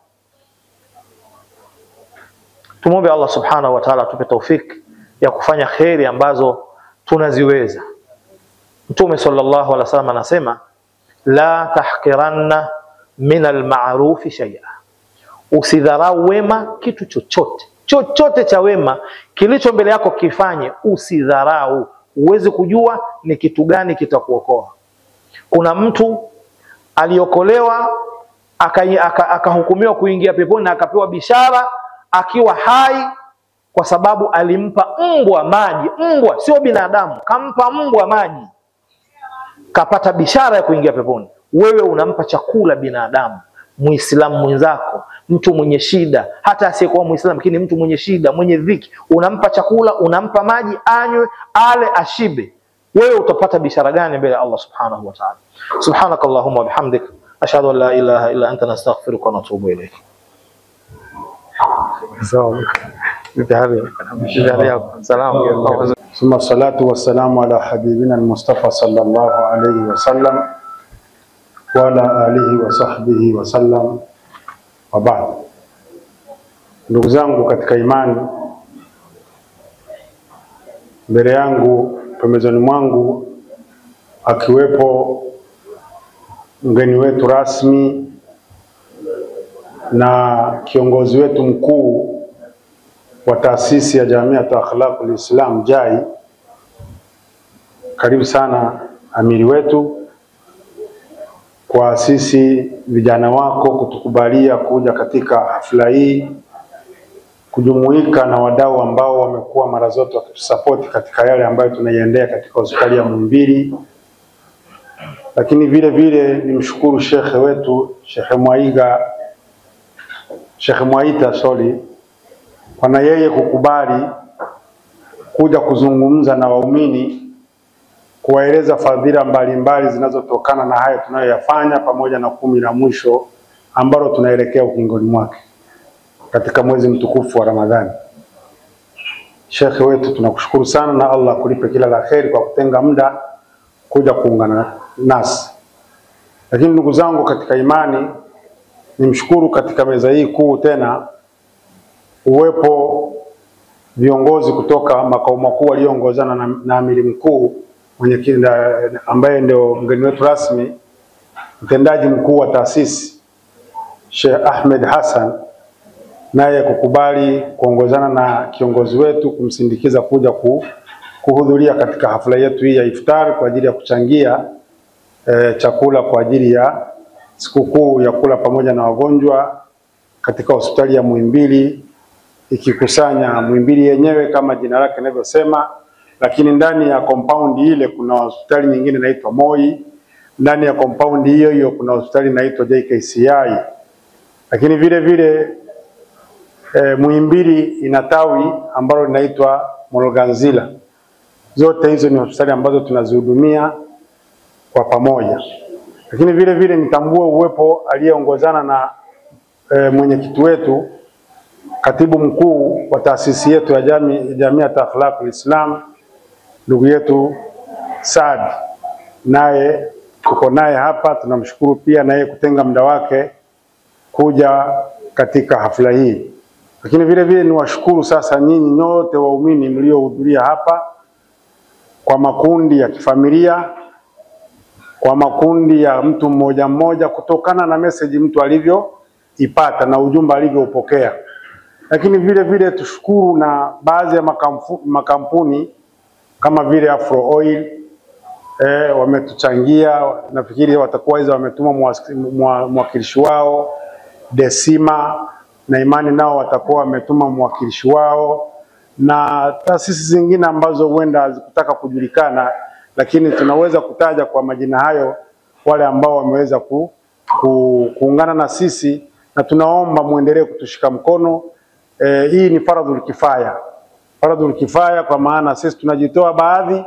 [SPEAKER 5] Tumombe Allah subhanahu wa ta'ala atupe taufiki ya kufanya kheri ambazo tunaziweza. Mtume sallallahu alaihi wasallam anasema, la tahqiranna min al-ma'rufi shay'a. Usidharau wema kitu chochote cha wema kilicho mbele yako kifanye, usidharau. Uwezi kujua ni kitu gani kitakuokoa. Kuna mtu aliokolewa akahukumiwa kuingia peponi na akapewa bishara akiwa hai, kwa sababu alimpa mbwa maji. Mbwa sio binadamu, kampa mbwa maji, kapata bishara ya kuingia peponi. Wewe unampa chakula binadamu, Muislamu mwenzako, mtu mwenye shida, hata asiyekuwa Muislamu lakini mtu mwenye shida, mwenye dhiki, unampa chakula, unampa maji, anywe, ale, ashibe. Wewe utapata bishara gani mbele ya Allah subhanahu wa ta'ala? Subhanakallahumma wa bihamdik, ashhadu an la ilaha illa anta, nastaghfiruka wa natubu ilayk.
[SPEAKER 3] ثم الصلاة والسلام على حبيبنا المصطفى صلى الله عليه وسلم وعلى آله وصحبه وسلم وبعد. Ndugu zangu katika imani, mbele yangu pembezoni mwangu akiwepo mgeni wetu rasmi na kiongozi wetu mkuu wa taasisi ya Jamiat Akhlaqul Islam JAI. Karibu sana amiri wetu, kwa sisi vijana wako kutukubalia kuja katika hafla hii, kujumuika na wadau ambao wamekuwa mara zote wakitusupport katika yale ambayo tunaiendea katika hospitali ya Muhimbili. Lakini vile vile nimshukuru shekhe wetu Sheikh Mwaita kwa yeye kukubali kuja kuzungumza na waumini, kuwaeleza fadhila mbalimbali zinazotokana na haya tunayoyafanya, pamoja na 10 la mwisho ambalo tunaelekea ukingoni mwake katika mwezi mtukufu wa Ramadhani. Shekhe wetu tunakushukuru sana, na Allah kulipe kila la kheri kwa kutenga muda kuja kuungana nasi. Lakini ndugu zangu katika imani, nimshukuru katika meza hii kuu tena uwepo viongozi kutoka makao makuu walioongozana na amiri mkuu ambaye ndio mgeni wetu rasmi, mtendaji mkuu wa taasisi Sheikh Ahmed Hassan, naye kukubali kuongozana na kiongozi wetu kumsindikiza kuja kuhudhuria katika hafla yetu hii ya iftar kwa ajili ya kuchangia chakula kwa ajili ya sikukuu ya kula pamoja na wagonjwa katika hospitali ya Muhimbili, ikikusanya Muhimbili yenyewe kama jina lake linavyosema, lakini ndani ya compound ile kuna hospitali nyingine inaitwa Moi, ndani ya compound hiyo kuna hospitali inaitwa JKCI, lakini vile vile Muhimbili ina tawi ambalo linaitwa Mologanzila. Zote hizo ni hospitali ambazo tunazihudumia kwa pamoja. Lakini vile vile nitambue uwepo aliyeongozana na mwenyekiti wetu, katibu mkuu wa taasisi yetu ya Jamiat Akhlaqul Islam, ndugu yetu Saad, naye tuko naye hapa, tunamshukuru pia naye kutenga muda wake kuja katika hafla hii. Lakini vile vile niwashukuru sasa nyinyi nyote waumini mliohudhuria hapa, kwa makundi ya kifamilia, kwa makundi ya mtu mmoja mmoja, kutokana na message mtu alivyoipata na ujumbe alivyoupokea. Lakini vile vile tushukuru na baadhi ya makampuni kama vile Afro Oil wametuchangia, nafikiri watakuwa hizo wametuma mwakilishi wao. Desima na Imani nao watakuwa wametuma mwakilishi wao, na taasisi zingine ambazo huenda hazikutaka kujulikana, lakini tunaweza kutaja kwa majina hayo wale ambao wameweza kuungana na sisi, na tunaomba muendelee kutushika mkono. Hii ni faradhul kifaya. Faradhul kifaya kwa maana sisi tunajitoa baadhi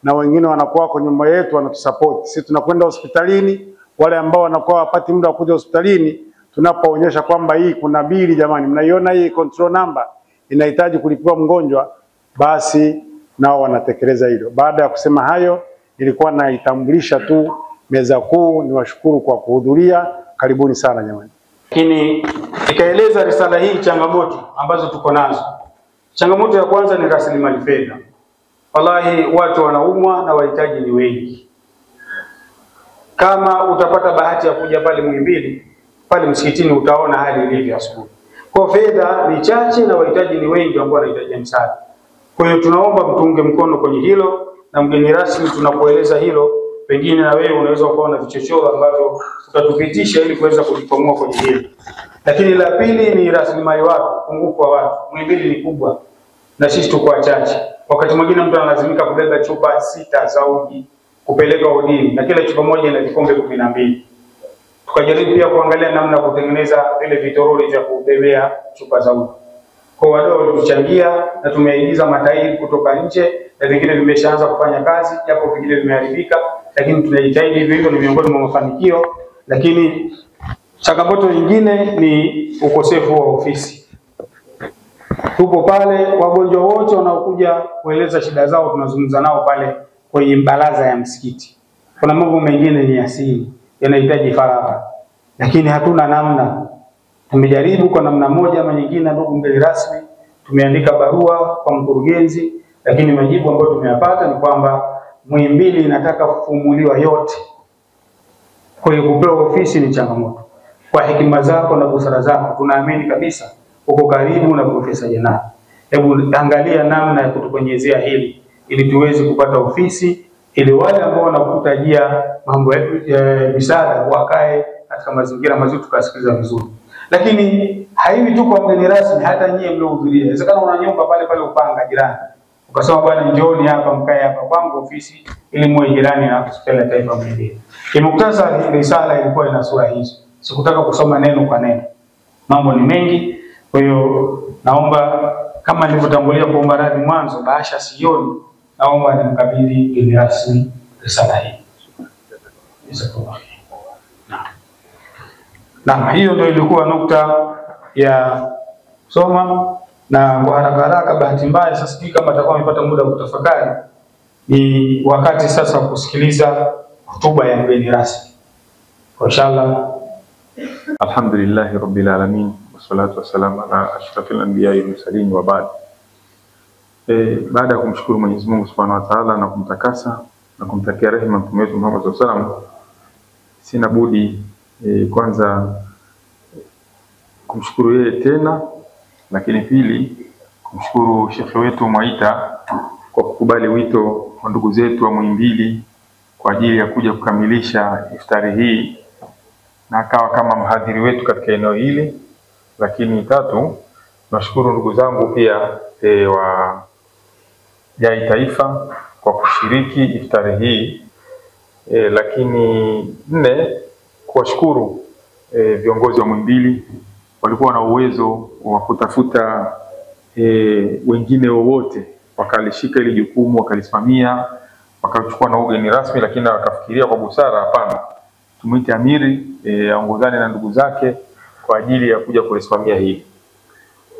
[SPEAKER 3] na wengine wanakuwa kwa nyuma yetu wanatusupport. Sisi tunakwenda hospitalini, wale ambao wanakuwa wapati muda wa kuja hospitalini, tunapoonyesha kwamba hii kuna bili, jamani mnaiona hii control number inahitaji kulipiwa mgonjwa, basi nao wanatekeleza hilo. Baada ya kusema hayo, nilikuwa naitambulisha tu meza kuu. Niwashukuru kwa kuhudhuria, karibuni sana jamani.
[SPEAKER 2] Lakini nikaeleza risala hii changamoto ambazo tuko nazo. Changamoto ya kwanza ni rasilimali fedha. Wallahi watu wanaumwa na wahitaji ni wengi. Kama utapata bahati ya kuja pale Muhimbili, pale msikitini utaona hali ilivyo asubuhi. Kwa fedha ni chache na wahitaji ni wengi ambao wanahitaji msaada. Kwa hiyo tunaomba mtunge mkono kwenye hilo, na mgeni rasmi tunapoeleza hilo, pengine na wewe unaweza kuwa na vichochoro ambavyo tutatupitisha ili kuweza kujikwamua kwenye hilo. Lakini la pili ni rasilimali watu, upungufu wa watu. Muhimbili ni kubwa na sisi tuko wachache. Wakati mwingine mtu analazimika kubeba chupa 6 za uji kupeleka wodini, na kila chupa moja ina vikombe 12. Tukajaribu pia kuangalia namna kutengeneza vile vitoroli vya kubebea chupa za uji. Kwa wadau walituchangia na tumeingiza matairi kutoka nje, na vingine vimeshaanza kufanya kazi, japo vingine vimeharibika, lakini tunajitahidi hivyo, ni miongoni mwa mafanikio. Lakini changamoto nyingine ni ukosefu wa ofisi. Tupo pale, wagonjwa wote wanaokuja kueleza shida zao tunazungumza nao pale kwenye baraza ya msikiti. Kuna mambo mengine ni asili, yanahitaji faragha, lakini hatuna namna. Tumejaribu kwa namna moja ama nyingine, ndugu mgeni rasmi, tumeandika barua kwa mkurugenzi, lakini majibu ambayo tumeyapata ni kwamba Muhimbili inataka kufumuliwa yote. Kwa hiyo kupewa ofisi ni changamoto. Kwa hekima zako na busara zako, tunaamini kabisa uko karibu na Profesa Janali. Hebu angalia namna ya kutukonyezea hili ili tuweze kupata ofisi, ili wale ambao wanakutajia mambo ya misaada wakae katika mazingira mazuri tukasikiliza vizuri. Lakini haiwi tu kwa mgeni rasmi, hata nyie mliohudhuria. Inawezekana una nyumba pale pale Upanga jirani, ukasema bwana njooni hapa mkae hapa kwangu ofisi ili muwe jirani na hospitali ya taifa Muhimbili. Kimuktasari risala ilikuwa ina sura hizo. Sikutaka kusoma neno kwa neno. Mambo ni mengi. Kwa hiyo naomba kama nilivyotangulia kuomba radhi mwanzo, bahasha sioni, naomba nimkabidhi mgeni rasmi risala hii. Na hiyo ndio ilikuwa nukta ya soma, na kwa haraka haraka, bahati mbaya sasa sijui kama atakuwa amepata muda wa kutafakari, ni wakati sasa kusikiliza hotuba ya mgeni rasmi. Inshallah.
[SPEAKER 6] Alhamdulillahi rabbil alamin, wassalatu wassalamu ala ashrafil anbiya'i wal mursalin wa ba'd. Baada ya kumshukuru Mwenyezi Mungu Subhanahu wa Ta'ala na kumtakasa na kumtakia rehema Mtume wetu Muhammad sallallahu alaihi wasallam, sina budi kwanza kumshukuru yeye tena, lakini pili kumshukuru shekhe wetu Mwaita kwa kukubali wito wa ndugu zetu wa Muhimbili kwa ajili ya kuja kukamilisha iftari hii na akawa kama mhadhiri wetu katika eneo hili. Lakini tatu, nashukuru ndugu zangu pia wa Jai Taifa kwa kushiriki iftari hii. Lakini nne, kuwashukuru viongozi wa Muhimbili, walikuwa na uwezo wa kutafuta wengine wowote wakalishika ili jukumu, wakalisimamia, wakachukua na ugeni rasmi, lakini wakafikiria kwa busara, hapana, tumuite amiri aongozane na ndugu zake kwa ajili ya kuja kulisimamia hili.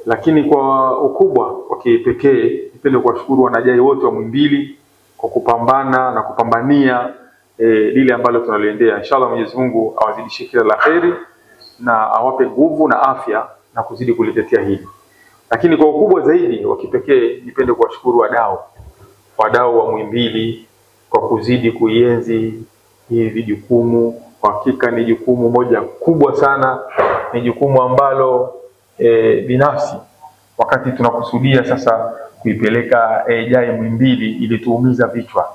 [SPEAKER 6] Lakini kwa ukubwa wa kipekee nipende kuwashukuru wanajai wote wa Muhimbili kwa kupambana na kupambania lile ambalo tunaliendea. Inshallah Mwenyezi Mungu awazidishie kila la kheri na awape nguvu na afya na kuzidi kulitetea hili. Lakini kwa ukubwa zaidi wa kipekee nipende kuwashukuru wadau wa Muhimbili kwa kuzidi kuienzi hili jukumu. Kwa hakika ni jukumu moja kubwa sana, ni jukumu ambalo binafsi wakati tunakusudia sasa kuipeleka JAI Muhimbili ilituumiza vichwa.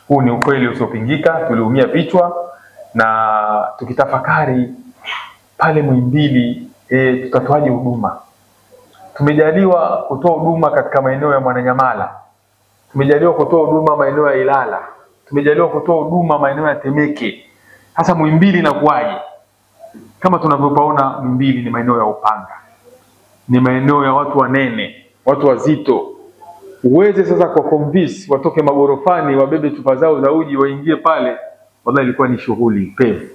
[SPEAKER 6] Huu ni ukweli usiopingika, tuliumia vichwa, na tukitafakari pale Muhimbili tutatoaje huduma. Tumejaliwa kutoa huduma katika maeneo ya Mwananyamala, tumejaliwa kutoa huduma maeneo ya Ilala, tumejaliwa kutoa huduma maeneo ya Temeke. Sasa Muhimbili inakuwaje? Kama tunavyopaona Muhimbili ni maeneo ya Upanga, ni maeneo ya watu wanene, watu wazito. Uweze sasa kwa convince watoke magorofani wabebe chupa zao za uji waingie pale, wallahi ilikuwa ni shughuli pevu.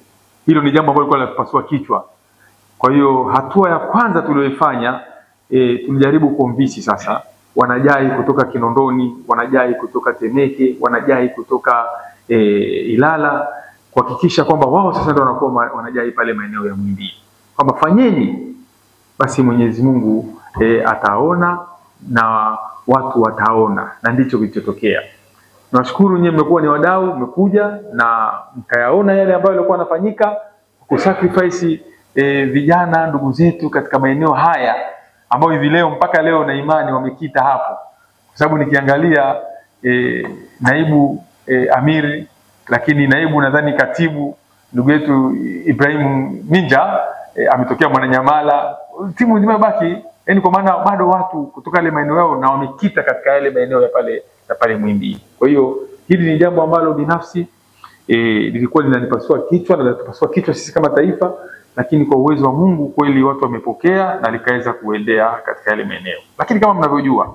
[SPEAKER 6] Hilo ni jambo ambalo lilikuwa linatupasua kichwa. Kwa hiyo hatua ya kwanza tuliyofanya, tulijaribu convince sasa wanajai kutoka Kinondoni, wanajai kutoka Temeke, wanajai kutoka Ilala, kuhakikisha kwamba wao sasa ndio wanakuwa wanajai pale maeneo ya Muhimbili. Kwamba fanyeni, basi Mwenyezi Mungu ataona na watu wataona, na ndicho kilichotokea. Nawashukuru nyinyi, mmekuwa ni wadau, mmekuja na mkayaona yale ambayo yalikuwa yanafanyika, kusacrifice vijana ndugu zetu katika maeneo haya ambao hivi leo mpaka leo na imani wamekita hapo. Kwa sababu nikiangalia naibu amiri, lakini naibu nadhani katibu ndugu yetu Ibrahim Minja ametokea Mwananyamala, timu nzima baki, yani kwa maana bado watu kutoka ile maeneo yao na wamekita katika yale maeneo ya pale Muhimbili. Kwa hiyo hili ni jambo ambalo binafsi lilikuwa linanipasua kichwa na linatupasua kichwa sisi kama taifa, lakini kwa uwezo wa Mungu kweli watu wamepokea na likaweza kuendea katika yale maeneo. Lakini kama mnavyojua,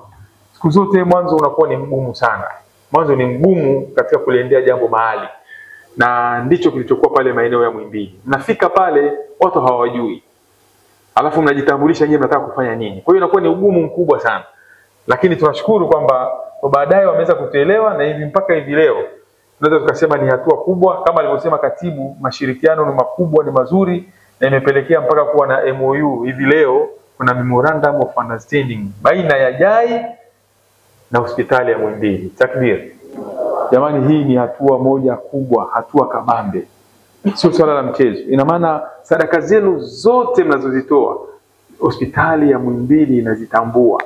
[SPEAKER 6] siku zote mwanzo unakuwa ni mgumu sana. Mwanzo ni mgumu katika kuliendea jambo mahali. Na ndicho kilichokuwa pale maeneo ya Muhimbili. Mnafika pale watu hawajui. Alafu mnajitambulisha nyinyi mnataka kufanya nini. Kwa hiyo inakuwa ni ugumu mkubwa sana. Lakini tunashukuru kwamba kwa baadaye wameweza kutuelewa, na hivi mpaka hivi leo tunaweza tukasema ni hatua kubwa. Kama alivyosema katibu, mashirikiano ni makubwa, ni mazuri, na imepelekea mpaka kuwa na MOU. Hivi leo kuna memorandum of understanding baina ya JAI na hospitali ya Muhimbili. Takbir. Jamani, hii ni hatua moja kubwa, hatua kabambe. Sio swala la mchezo. Ina maana sadaka zenu zote mnazozitoa hospitali ya Muhimbili inazitambua.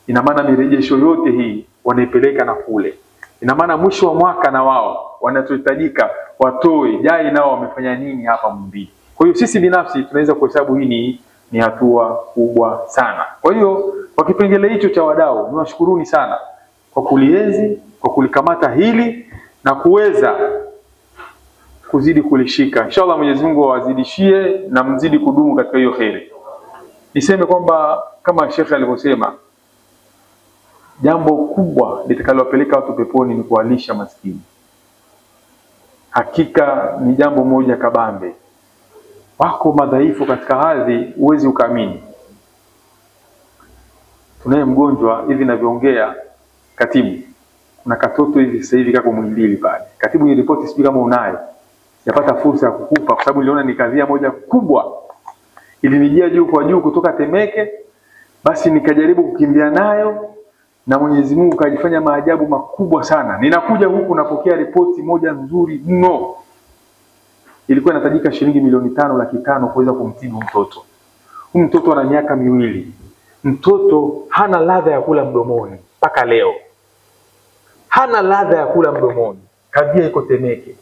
[SPEAKER 6] Ina maana mirejesho yote hii wanaipeleka na kule. Ina maana mwisho wa mwaka na wao wanachohitajika watoe JAI nao wamefanya nini hapa Muhimbili. Kwa hiyo sisi binafsi tunaweza kuhesabu hii ni hatua kubwa sana. Kwa hiyo kwa kipengele hicho cha wadau, niwashukuruni sana kwa kulienzi, kwa kulikamata hili na kuweza kuzidi kulishika. Inshallah Mwenyezi Mungu awazidishie na mzidi kudumu katika hiyo kheri. Niseme kwamba kama Sheikh alivyosema, jambo kubwa litakalowapeleka watu peponi ni kuwalisha maskini. Hakika ni jambo moja kabambe. Wako madhaifu katika hadhi, uwezi ukaamini. Tunaye mgonjwa hivi ninavyoongea, katibu, kuna katoto hivi sasa hivi kako Muhimbili pale. Katibu, ni ripoti sijui kama unayo. Yapata fursa ya kukupa kwa sababu niliona ni kadhia moja kubwa. Ilinijia juu kwa juu kutoka Temeke, basi nikajaribu kukimbia nayo na Mwenyezi Mungu kajifanya maajabu makubwa sana. Ninakuja huku napokea ripoti moja nzuri mno. Ilikuwa inatajika shilingi milioni 5,500,000 kuweza kumtibu mtoto. Huyu mtoto ana miaka 2. Mtoto hana ladha ya kula mdomoni mpaka leo. Hana ladha ya kula mdomoni. Kadhia iko Temeke.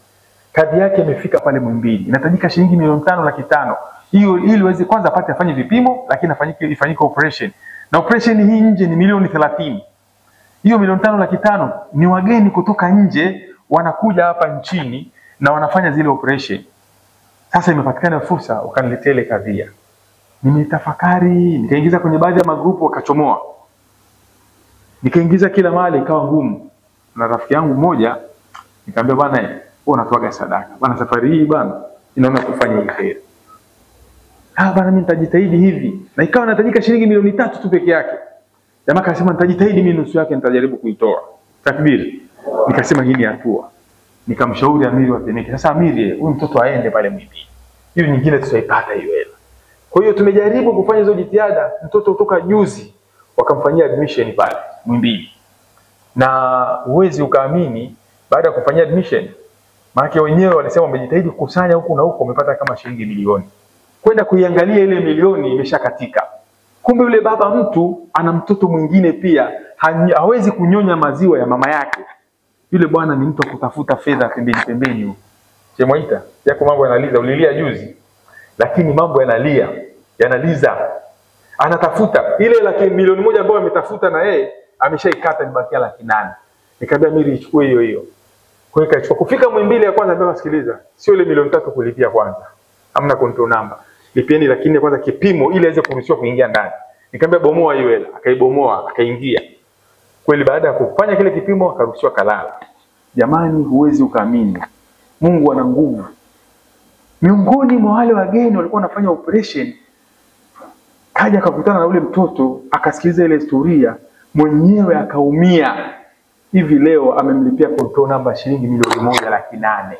[SPEAKER 6] Kadhi yake imefika pale Muhimbili. Inatajika shilingi milioni 5,500,000. Hiyo ili waweze kwanza apate afanye vipimo, lakini ifanyike operation. Na operation hii nje ni milioni 30. Hiyo milioni 5,500,000 ni wageni kutoka nje wanakuja hapa nchini na wanafanya zile operation. Sasa imepatikana fursa wakaniletea ile kadhia. Nimetafakari, nikaingiza kwenye baadhi ya magrupu wakachomoa. Nikaingiza kila mahali ikawa ngumu. Na rafiki yangu mmoja nikamwambia, bwana wewe unatoaga sadaka. Bwana safari hii bwana inaona kufanya hii kheri. Bwana mimi nitajitahidi hivi. Na ikawa natajika shilingi milioni 3 tu peke yake. Jamaa akasema nitajitahidi mimi nusu yake nitajaribu kuitoa. Takbiri. Nikasema hii ni hatua. Nikamshauri amiri wa Temeke. Sasa amiri, huyu mtoto aende pale Muhimbili. Hiyo nyingine tutaipata hiyo hela. Kwa hiyo tumejaribu kufanya hizo jitihada. Mtoto kutoka juzi wakamfanyia admission pale Muhimbili. Na uwezi ukaamini, baada ya kufanyia admission, maana wenyewe walisema wamejitahidi kukusanya huku na huko, wamepata kama shilingi milioni. Kwenda kuiangalia ile milioni imeshakatika. Kumbe yule baba mtu ana mtoto mwingine pia, hawezi kunyonya maziwa ya mama yake. Yule bwana ni mtu kutafuta fedha pembeni pembeni huko. Chemwaita, yako mambo yanaliza, ulilia juzi. Lakini mambo yanaliza. Anatafuta ile milioni moja ambayo ametafuta na yeye ameshaikata, imebakia 800,000. Nikamwambia Miri ichukue hiyo hiyo. Kwa hiyo kachukua. Kufika Muhimbili ya kwanza mbona sikiliza, sio ile milioni 3 kulipia kwanza. Hamna control number. Lipieni lakini kwanza kipimo ili aweze kuruhusiwa kuingia ndani. Nikamwambia bomoa hiyo hela, akaibomoa, akaingia. Kweli baada ya kufanya kile kipimo akaruhusiwa kalala. Jamani, huwezi ukaamini. Mungu ana nguvu. Miongoni mwa wale wageni walikuwa wanafanya operation, kaja akakutana na ule mtoto, akasikiliza ile historia, mwenyewe akaumia. Hivi leo amemlipia control number shilingi milioni 1,800,000.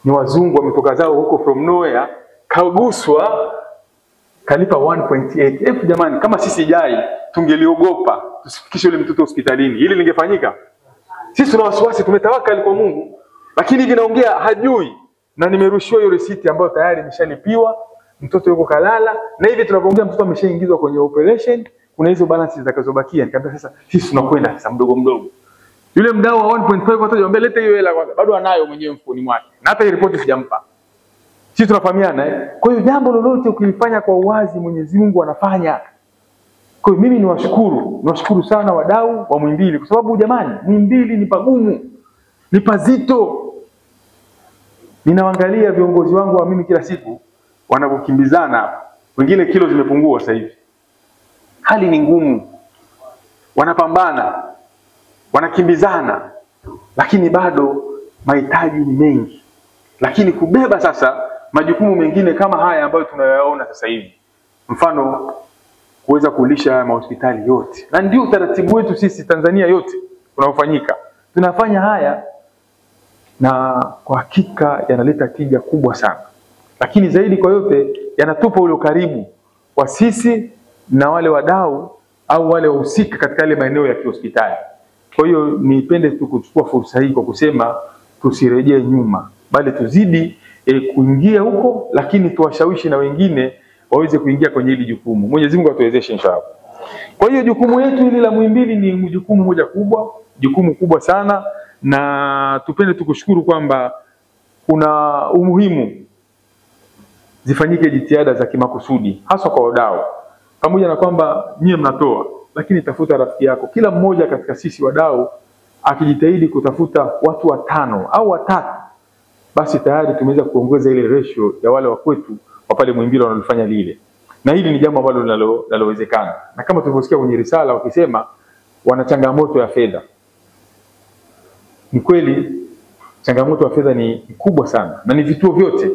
[SPEAKER 6] Ni wazungu wametoka zao huko from nowhere, kaguswa, kalipa 1.8. Jamani, kama sisi jai tungeliogopa tusifikishe yule mtoto hospitalini. Hili lingefanyika? Sisi tuna wasiwasi, tumetawakali kwa Mungu. Lakini hivi naongea hajui, na nimerushiwa hiyo receipt ambayo tayari imeshalipiwa, mtoto yuko kalala, na hivi tunapoongea mtoto ameshaingizwa kwenye operation, kuna hizo balances zitakazobakia. Nikamwambia sasa sisi tunakwenda sasa mdogo mdogo. Yule mdau wa 1.5 ataje lete hiyo hela kwanza. Bado anayo mwenyewe mfukoni mwake. Na hata ripoti sijampa. Sisi tunafahamiana Kwa hiyo jambo lolote ukilifanya kwa uwazi Mwenyezi Mungu anafanya. Kwa hiyo mimi niwashukuru sana wadau wa Muhimbili kwa sababu jamani, Muhimbili ni pagumu. Ni pazito. Ninaangalia viongozi wangu wa mimi kila siku wanapokimbizana, wengine kilo zimepungua sasa hivi. Hali ni ngumu. Wanapambana, wanakimbizana, lakini bado mahitaji ni mengi. Lakini kubeba sasa majukumu mengine kama haya ambayo tunayaona sasa hivi. Mfano kuweza kulisha mahospitali yote. Na ndio utaratibu wetu sisi Tanzania yote unaofanyika. Tunafanya haya na kwa hakika yanaleta tija kubwa sana. Lakini zaidi kwa yote yanatupa ule ukaribu wa sisi na wale wadau au wale wahusika katika ile maeneo ya kihospitali. Kwa hiyo nipende tu kuchukua fursa hii kwa kusema tusirejee nyuma, bali tuzidi kuingia huko, lakini tuwashawishi na wengine waweze kuingia kwenye hili jukumu. Mwenyezi Mungu atuwezeshe inshallah. Kwa hiyo jukumu letu hili la Muhimbili ni jukumu moja kubwa, jukumu kubwa sana, na tupende tukushukuru kwamba kuna umuhimu zifanyike jitihada za kimakusudi hasa kwa wadau. Pamoja na kwamba nyie mnatoa, lakini tafuta rafiki yako. Kila mmoja katika sisi wadau akijitahidi kutafuta watu 5 au 3, basi tayari tumeweza kuongeza ile ratio ya wale wa kwetu wa pale Muhimbili wanalofanya lile. Na hili ni jambo ambalo linalowezekana. Na kama tulivyosikia kwenye risala wakisema wana changamoto ya fedha. Ni kweli changamoto ya fedha ni kubwa sana, na ni vituo vyote.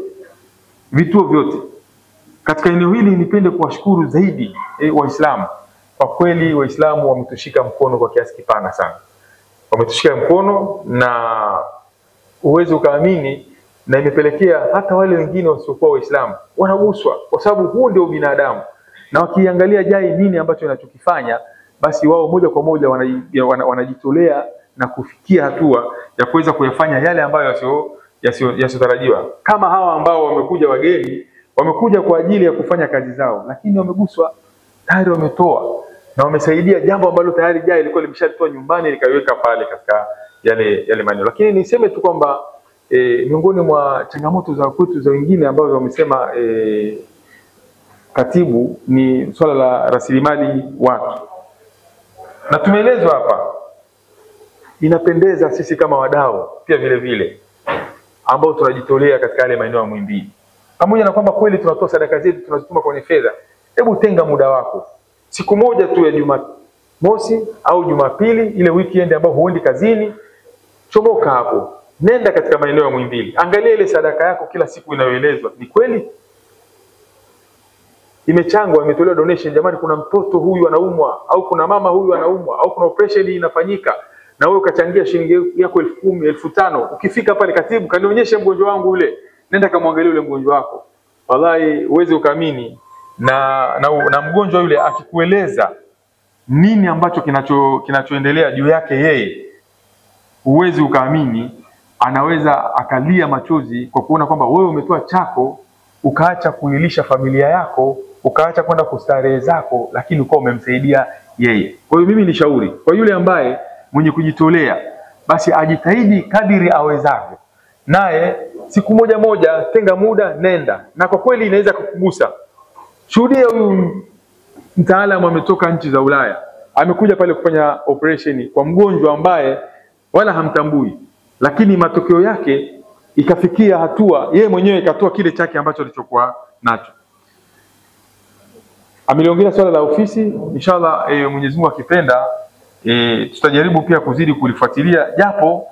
[SPEAKER 6] Katika eneo hili nipende kuwashukuru zaidi Waislamu. Kwa kweli Waislamu wametushika mkono kwa kiasi kipana sana. Wametushika mkono na uwezo ukaamini, na imepelekea hata wale wengine wasiokuwa Waislamu wanaguswa, kwa sababu huo ndio binadamu. Na wakiangalia jai nini ambacho inachokifanya, basi wao moja kwa moja wanajitolea na kufikia hatua ya kuweza kuyafanya yale ambayo yasiyotarajiwa. Kama hawa ambao wamekuja wageni, wamekuja kwa ajili ya kufanya kazi zao, lakini wameguswa, tayari wametoa na wamesaidia jambo ambalo tayari jai ilikuwa limeshalitoa nyumbani likaiweka pale katika yale maeneo. Lakini niseme tu kwamba miongoni mwa changamoto za kwetu za wengine ambazo wamesema katibu ni swala la rasilimali watu. Na tumeelezwa hapa, inapendeza sisi kama wadau pia vile ambao tunajitolea katika yale maeneo ya Muhimbili. Pamoja na kwamba kweli tunatoa sadaka zetu, tunazituma kwenye fedha. Hebu tenga muda wako. Siku moja tu ya Jumamosi au Jumapili, ile weekend ambayo huendi kazini, chomoka hapo. Nenda katika maeneo ya Muhimbili. Angalia ile sadaka yako kila siku inayoelezwa. Ni kweli? imechangwa, imetolewa donation, jamani kuna mtoto huyu anaumwa, au kuna mama huyu anaumwa, au kuna operation inafanyika, na wewe ukachangia shilingi yako 10,000, 15,000. Ukifika pale, katibu kanionyeshe mgonjwa wangu ule, nenda kamwangalie ule mgonjwa wako. Wallahi uweze ukaamini, na mgonjwa yule akikueleza nini ambacho kinachoendelea juu yake yeye, uwezi ukaamini, anaweza akalia machozi kwa kuona kwamba wewe umetoa chako, ukaacha kuilisha familia yako, ukaacha kwenda kustarehe zako, lakini ukawa umemsaidia yeye. Kwa hiyo mimi nishauri kwa yule ambaye mwenye kujitolea, basi ajitahidi kadiri awezavyo, naye siku moja tenga muda, nenda, na kwa kweli inaweza kukugusa. Shuhudia huyu mtaalamu ametoka nchi za Ulaya, amekuja pale kufanya operation kwa mgonjwa ambaye wala hamtambui, lakini matokeo yake ikafikia hatua yeye mwenyewe ikatoa kile chake ambacho alichokuwa nacho. Ameliongelea swala la ofisi, inshallah Mwenyezi Mungu akipenda tutajaribu pia kuzidi kulifuatilia, japo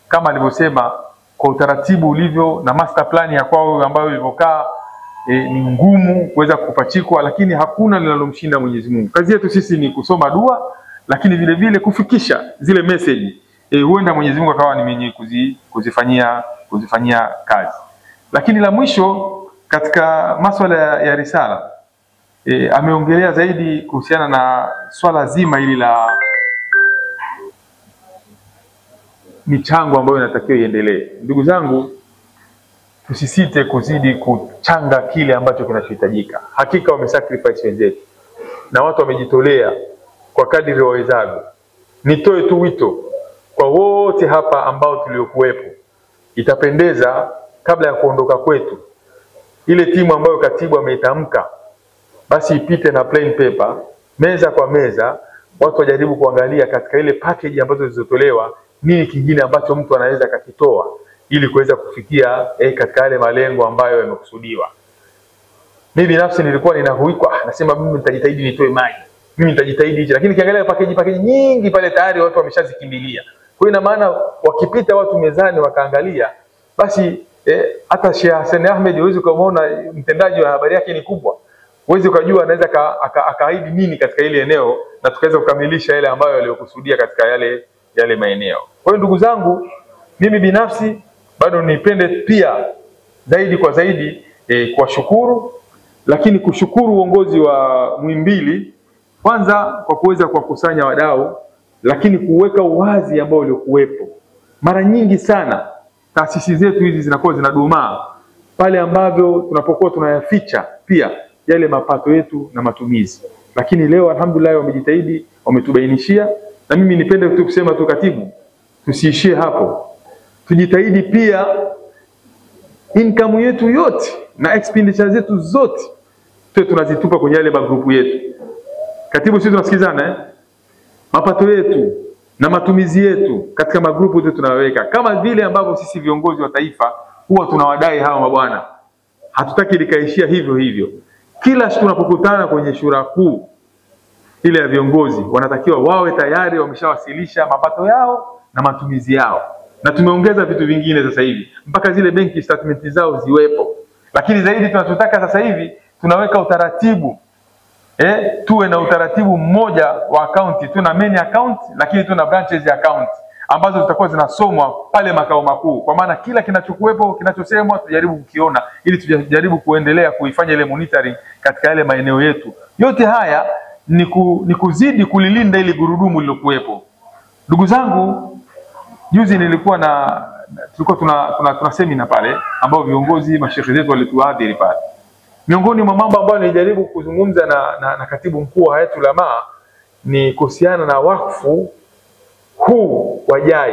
[SPEAKER 6] kama alivyosema kwa utaratibu ulivyo na master plan ya kwao ambayo ilivyokaa ni ngumu kuweza kupachikwa, lakini hakuna linalomshinda Mwenyezi Mungu. Kazi yetu sisi ni kusoma dua, lakini vile vile kufikisha zile message. Huenda Mwenyezi Mungu akawa ni mwenye kuzifanyia kazi. Lakini la mwisho katika masuala ya risala, ameongelea zaidi kuhusiana na swala zima hili la michango ambayo inatakiwa iendelee. Ndugu zangu, tusisite kuzidi kuchanga kile ambacho kinachohitajika. Hakika wamesacrifice wenzetu na watu wamejitolea kwa kadiri wawezavyo. Nitoe tu wito kwa wote hapa ambao tuliokuwepo, itapendeza kabla ya kuondoka kwetu, ile timu ambayo katibu ameitamka basi ipite na plain paper, meza kwa meza, watu wajaribu kuangalia katika ile package ambazo zilizotolewa, nini kingine ambacho mtu anaweza kakitoa ili kuweza kufikia katika yale malengo ambayo yamekusudiwa. Mimi binafsi nilikuwa ninahuikwa, nasema mimi nitajitahidi nitoe maji, mimi nitajitahidi hicho, lakini kiangalia package nyingi pale tayari watu wameshazikimbilia. Kwa hiyo ina maana wakipita watu mezani wakaangalia, basi hata Sheikh Hassan Ahmed uweze kuona mtendaji wa habari yake ni kubwa, uweze kujua anaweza akaahidi nini katika ile eneo, na tukaweza kukamilisha yale ambayo aliyokusudia katika yale maeneo. Kwa hiyo ndugu zangu, mimi binafsi bado nipende pia zaidi kwa zaidi kuwashukuru, lakini kushukuru uongozi wa Muhimbili kwanza kwa kuweza kuwakusanya wadau, lakini kuweka uwazi ambao uliokuwepo. Mara nyingi sana taasisi zetu hizi zinakuwa zinadumaa pale ambavyo tunapokuwa tunayaficha pia yale mapato yetu na matumizi. Lakini leo alhamdulillah wamejitahidi, wametubainishia, na mimi nipende tu kusema tu katibu, tusiishie hapo. Tujitahidi pia income yetu yote na expenditure zetu zote tunazitupa kwenye yale magrupu yetu. Katibu, sisi tunasikizana mapato yetu na matumizi yetu katika magrupu yetu tunaweka, kama vile ambavyo sisi viongozi wa taifa huwa tunawadai hawa mabwana. Hatutaki likaishia hivyo hivyo. Kila tunapokutana kwenye shura kuu ile ya viongozi, wanatakiwa wawe tayari wameshawasilisha mapato yao na matumizi yao. Na tumeongeza vitu vingine sasa hivi, mpaka zile benki statement zao ziwepo. Lakini zaidi tunachotaka sasa hivi, tunaweka utaratibu. Tuwe na utaratibu mmoja wa akaunti, tuna main account lakini tuna branches account ambazo zitakuwa zinasomwa pale makao makuu. Kwa maana kila kinachokuwepo, kinachosemwa tujaribu kukiona, ili tujaribu kuendelea kuifanya ile monitoring katika yale maeneo yetu. Yote haya ni kuzidi kulilinda ili gurudumu lilokuwepo. Ndugu zangu, juzi nilikuwa tulikuwa tuna seminar pale ambao viongozi masheikh zetu walituadhiri pale. Miongoni mwa mambo ambayo nilijaribu kuzungumza na katibu mkuu wa Hayatul Ulama ni kuhusiana na wakfu huu wajai.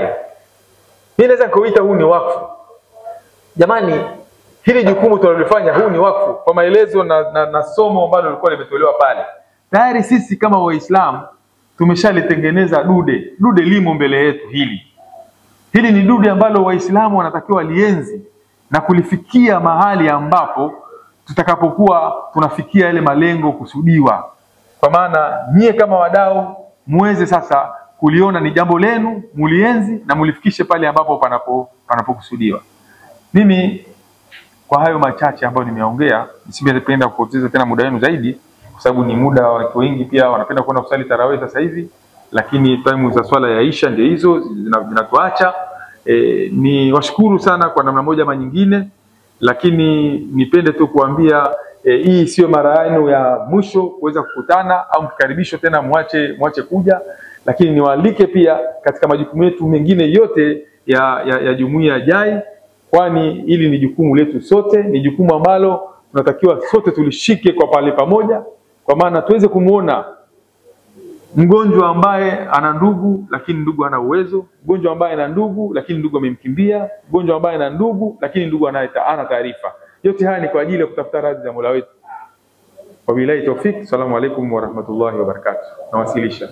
[SPEAKER 6] Mimi naweza kuita huu ni wakfu. Jamani, hili jukumu tunalofanya huu ni wakfu kwa maelezo na somo ambalo lilikuwa limetolewa pale. Tayari sisi kama Waislamu tumeshalitengeneza dude limo mbele yetu hili. Hili ni dude ambalo Waislamu wanatakiwa lienzi na kulifikia mahali ambapo tutakapokuwa tunafikia yale malengo kusudiwa. Kwa maana nyie kama wadau muweze sasa kuliona ni jambo lenu, mulienzi na mulifikishe pale ambapo panapokusudiwa. Mimi Kwa hayo machache ambayo nimeongea, nisingependa kupoteza tena muda wenu zaidi, kwa sababu ni muda wa watu wengi pia wanapenda kwenda kusali tarawih sasa hivi, lakini time za swala ya Isha ndio hizo zinatuacha. Ni washukuru sana kwa namna moja ama nyingine, lakini nipende tu kuambia hii sio mara yenu ya mwisho kuweza kukutana au mkaribisho tena mwache kuja, lakini niwaalike pia katika majukumu yetu mengine yote ya jumuiya JAI, kwani hili ni jukumu letu sote, ni jukumu ambalo tunatakiwa sote tulishike kwa pale pamoja, kwa maana tuweze kumuona mgonjwa ambaye ana ndugu lakini ndugu hana uwezo, mgonjwa ambaye ana ndugu lakini ndugu amemkimbia, mgonjwa ambaye ana ndugu lakini ndugu hana taarifa. Yote haya ni kwa ajili ya kutafuta radhi za Mola wetu. Wabillahi tawfik. Assalamu alaikum warahmatullahi wabarakatuh. Nawasilisha.